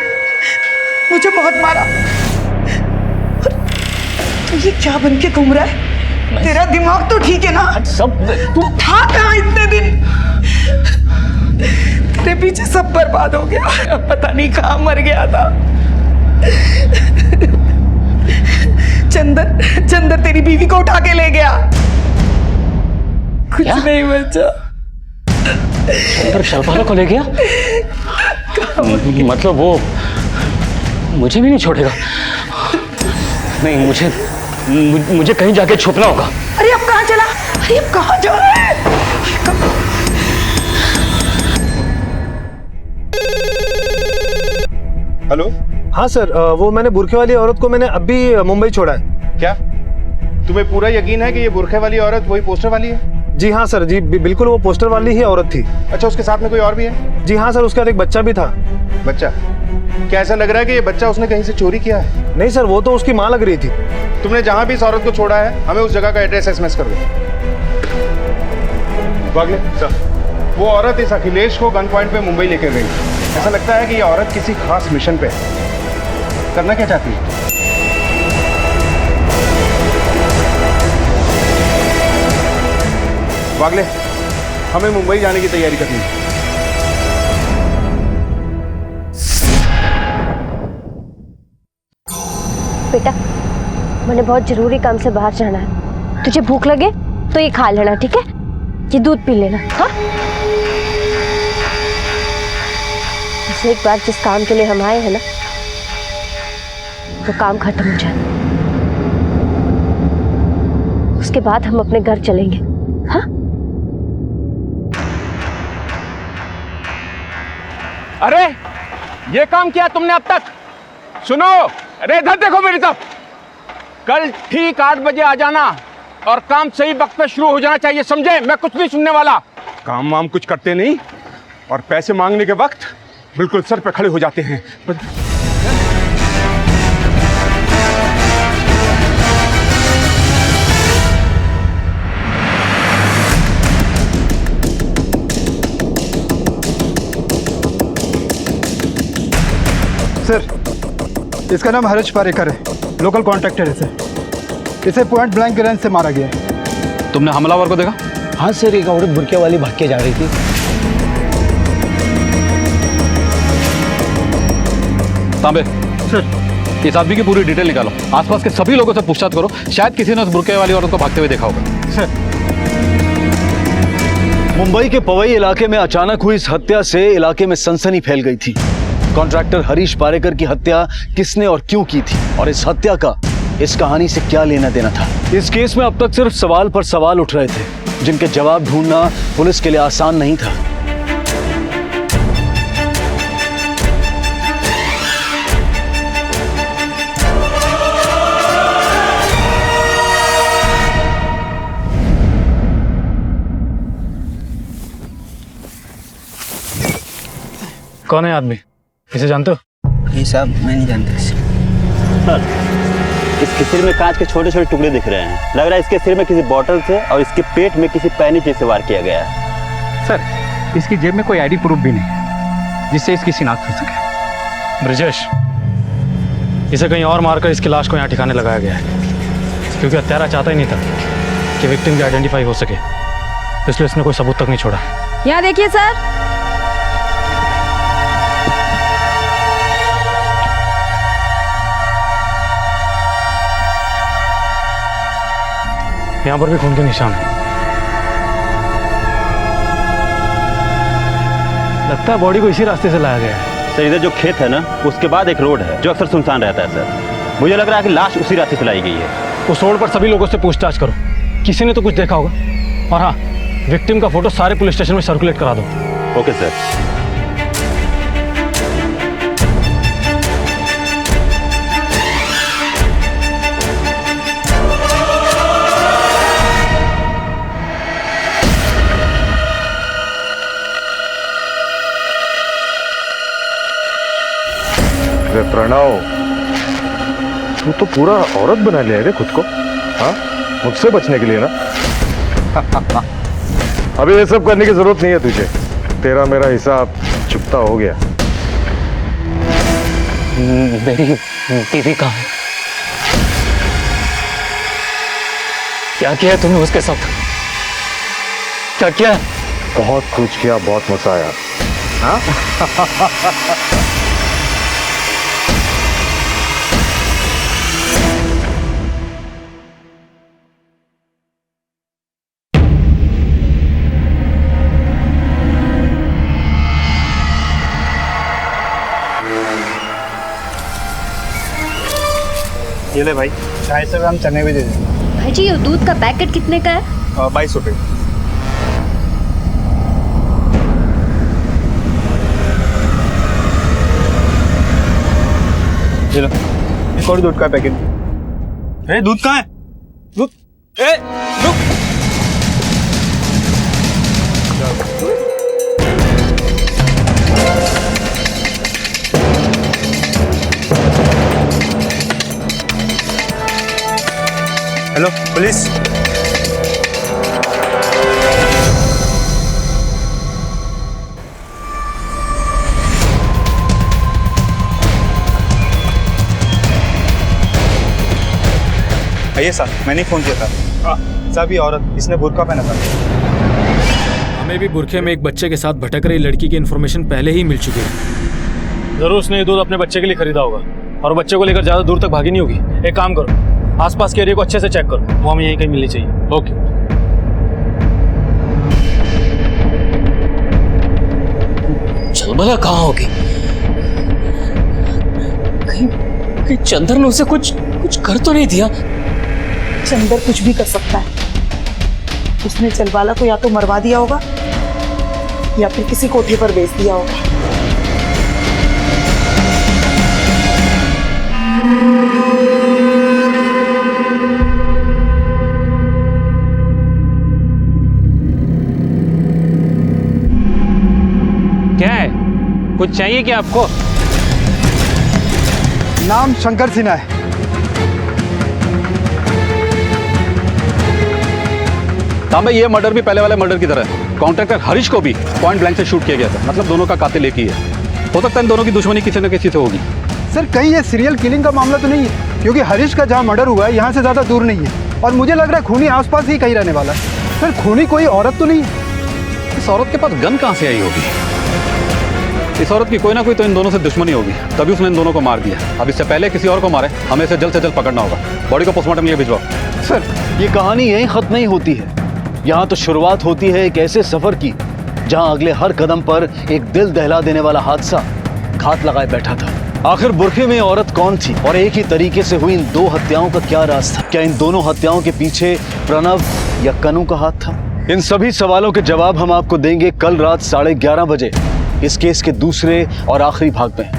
मुझे बहुत मारा। तू ये क्या बन के घूम रहा है? तेरा दिमाग तो ठीक है ना? सब तू था कहाँ इतने दिन? तेरे पीछे सब बर्बाद हो गया, पता नहीं कहाँ मर गया था। चंदर तेरी बीवी को उठा के ले गया। कुछ नहीं बचा। चंदर शर्माला को ले गया? मतलब वो मुझे भी नहीं छोड़ेगा? नहीं, मुझे कहीं जाके छुपना होगा। अरे अब कहाँ चला? अरे अब कहाँ जा रहा है? हेलो। हाँ सर, वो मैंने बुरखे वाली औरत को मैंने अभी मुंबई छोड़ा है। क्या तुम्हें पूरा यकीन है कि ये बुरखे वाली औरत वही पोस्टर वाली है? जी हाँ सर, जी बिल्कुल वो पोस्टर वाली ही औरत थी। अच्छा, उसके साथ में कोई और भी है? जी हाँ सर, उसका एक बच्चा भी था। बच्चा? क्या ऐसा लग रहा है कि ये बच्चा उसने कहीं से चोरी किया है? नहीं सर, वो तो उसकी माँ लग रही थी। तुमने जहां भी इस औरत को छोड़ा है हमें उस जगह का एड्रेस एसएमएस कर दो। वागले सर, वो औरत इस अखिलेश को गन पॉइंट पे मुंबई लेकर गई। ऐसा लगता है कि ये औरत किसी खास मिशन पे है। करना क्या चाहती है? वागले, हमें मुंबई जाने की तैयारी करनी है। बेटा, मैंने बहुत जरूरी काम से बाहर जाना है। तुझे भूख लगे तो ये खा लेना, ठीक है? ये दूध पी लेना। हाँ, एक बार जिस काम के लिए हम आए हैं ना, वो काम खत्म हो जाए, उसके बाद हम अपने घर चलेंगे। हाँ? अरे ये काम किया तुमने अब तक? सुनो, अरे इधर देखो मेरी तरफ। कल ठीक 8 बजे आ जाना और काम सही वक्त पे शुरू हो जाना चाहिए, समझे? मैं कुछ नहीं सुनने वाला। काम वाम कुछ करते नहीं और पैसे मांगने के वक्त बिल्कुल सर पे खड़े हो जाते हैं। सर, इसका नाम हर्ष पारेकर है, लोकल कॉन्ट्रैक्टर है सर। इसे पॉइंट ब्लैंक रेंज से मारा गया है। तुमने हमलावर को देखा? हाँ सर, एक औरत बुरके वाली भाग के जा रही थी। तांबे सर, इस आदमी की पूरी डिटेल निकालो। आसपास के सभी लोगों से पूछताछ करो, शायद किसी ने उस बुरके वाली औरत को भागते हुए देखा होगा। सर, मुंबई के पवई इलाके में अचानक हुई इस हत्या से इलाके में सनसनी फैल गई थी। कॉन्ट्रैक्टर हरीश पारेकर की हत्या किसने और क्यों की थी, और इस हत्या का इस कहानी से क्या लेना देना था? इस केस में अब तक सिर्फ सवाल पर सवाल उठ रहे थे, जिनके जवाब ढूंढना पुलिस के लिए आसान नहीं था। कौन है आदमी? इसे जानते हो? ये साहब मैं नहीं जानता इसे। सर, इसके सिर में कांच के छोटे छोटे टुकड़े दिख रहे हैं। लग रहा है इसके सिर में किसी बॉटल से और इसके पेट में किसी पैनी चीज से वार किया गया है। सर, इसकी जेब में कोई आईडी प्रूफ भी नहीं है जिससे इसकी शिनाख्त हो सके। ब्रिजेश, इसे कहीं और मारकर इसकी लाश को यहाँ ठिकाने लगाया गया है, क्योंकि हत्यारा चाहता ही नहीं था कि विक्टिम की आइडेंटिफाई हो सके, इसलिए इसने कोई सबूत तक नहीं छोड़ा। यहाँ देखिए सर, यहाँ पर भी खून के निशान है। लगता है बॉडी को इसी रास्ते से लाया गया है। सर, इधर जो खेत है ना, उसके बाद एक रोड है जो अक्सर सुनसान रहता है। सर, मुझे लग रहा है कि लाश उसी रास्ते से लाई गई है। उस रोड पर सभी लोगों से पूछताछ करो, किसी ने तो कुछ देखा होगा। और हाँ, विक्टिम का फोटो सारे पुलिस स्टेशन में सर्कुलेट करा दो। Okay sir. प्रणव, तू तो पूरा औरत बना लिया रे खुद को। हाँ, मुझसे बचने के लिए ना। अभी ये सब करने की जरूरत नहीं है तुझे। तेरा मेरा हिसाब चुकता हो गया। मेरी बीवी कहाँ है? क्या किया है तुमने उसके साथ? क्या किया? बहुत कुछ किया, बहुत मजा आया। हाँ? ये ले भाई, 250 ग्राम चने भी दे दे। भाई जी, ये दूध का पैकेट कितने का है? 22 रुपये। ये लो, एक और दूध का पैकेट। दूध कहाँ है? दूध, दूध। Hello police. आइए साहब, मैंने फोन किया था। साहब, ये औरत, इसने बुर्का पहना था। हमें भी बुरखे में एक बच्चे के साथ भटक रही लड़की की इन्फॉर्मेशन पहले ही मिल चुकी है। जरूर उसने ये दूध अपने बच्चे के लिए खरीदा होगा और बच्चे को लेकर ज्यादा दूर तक भागी नहीं होगी। एक काम करो, आसपास के एरिया को अच्छे से चेक करो, वो हमें यहीं कहीं मिलनी चाहिए। ओके। चलबला कहाँ होगी? कहीं चंदर ने उसे कुछ कर तो नहीं दिया? चंदर कुछ भी कर सकता है। उसने चलबाला को या तो मरवा दिया होगा या फिर किसी कोठे पर बेच दिया होगा। क्या है? कुछ चाहिए क्या आपको? नाम शंकर सिन्हा है। तांबे, ये मर्डर भी पहले वाले मर्डर की तरह है। कॉन्ट्रैक्टर हरीश को भी पॉइंट ब्लैंक से शूट किया गया था। मतलब दोनों का कातिल एक ही है। हो सकता है इन दोनों की दुश्मनी किसी न किसी से होगी। सर, कहीं ये सीरियल किलिंग का मामला तो नहीं है? क्योंकि हरीश का जहाँ मर्डर हुआ है यहाँ से ज्यादा दूर नहीं है और मुझे लग रहा है खूनी आसपास ही कहीं रहने वाला है। सर, खूनी कोई औरत तो नहीं है? इस औरत के पास गन कहाँ से आई होगी? इस औरत की कोई ना कोई तो इन दोनों से दुश्मनी होगी, तभी उसने इन दोनों को मार दिया। अब इससे पहले किसी और को मारे, हमें इसे जल्द से जल्द पकड़ना होगा। बॉडी को पोस्टमार्टम लिए भिजवाओ। सर, ये कहानी यहीं खत्म नहीं होती है। यहाँ तो शुरुआत होती है एक ऐसे सफर की जहाँ अगले हर कदम पर एक दिल दहला देने वाला हादसा घात लगाए बैठा था। आखिर बुरखे में औरत कौन थी और एक ही तरीके से हुई इन दो हत्याओं का क्या राज था? क्या इन दोनों हत्याओं के पीछे प्रणव या कनू का हाथ था? इन सभी सवालों के जवाब हम आपको देंगे कल रात 11:30 बजे इस केस के दूसरे और आखिरी भाग में।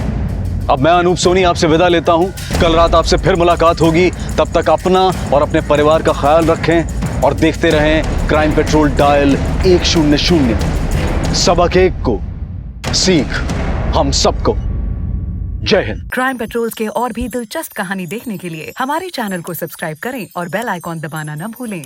अब मैं अनूप सोनी आपसे विदा लेता हूं। कल रात आपसे फिर मुलाकात होगी। तब तक अपना और अपने परिवार का ख्याल रखें और देखते रहें क्राइम पेट्रोल डायल 100। सबक एक को, सीख हम सबको। जय हिंद। क्राइम पेट्रोल के और भी दिलचस्प कहानी देखने के लिए हमारे चैनल को सब्सक्राइब करें और बेल आइकॉन दबाना न भूलें।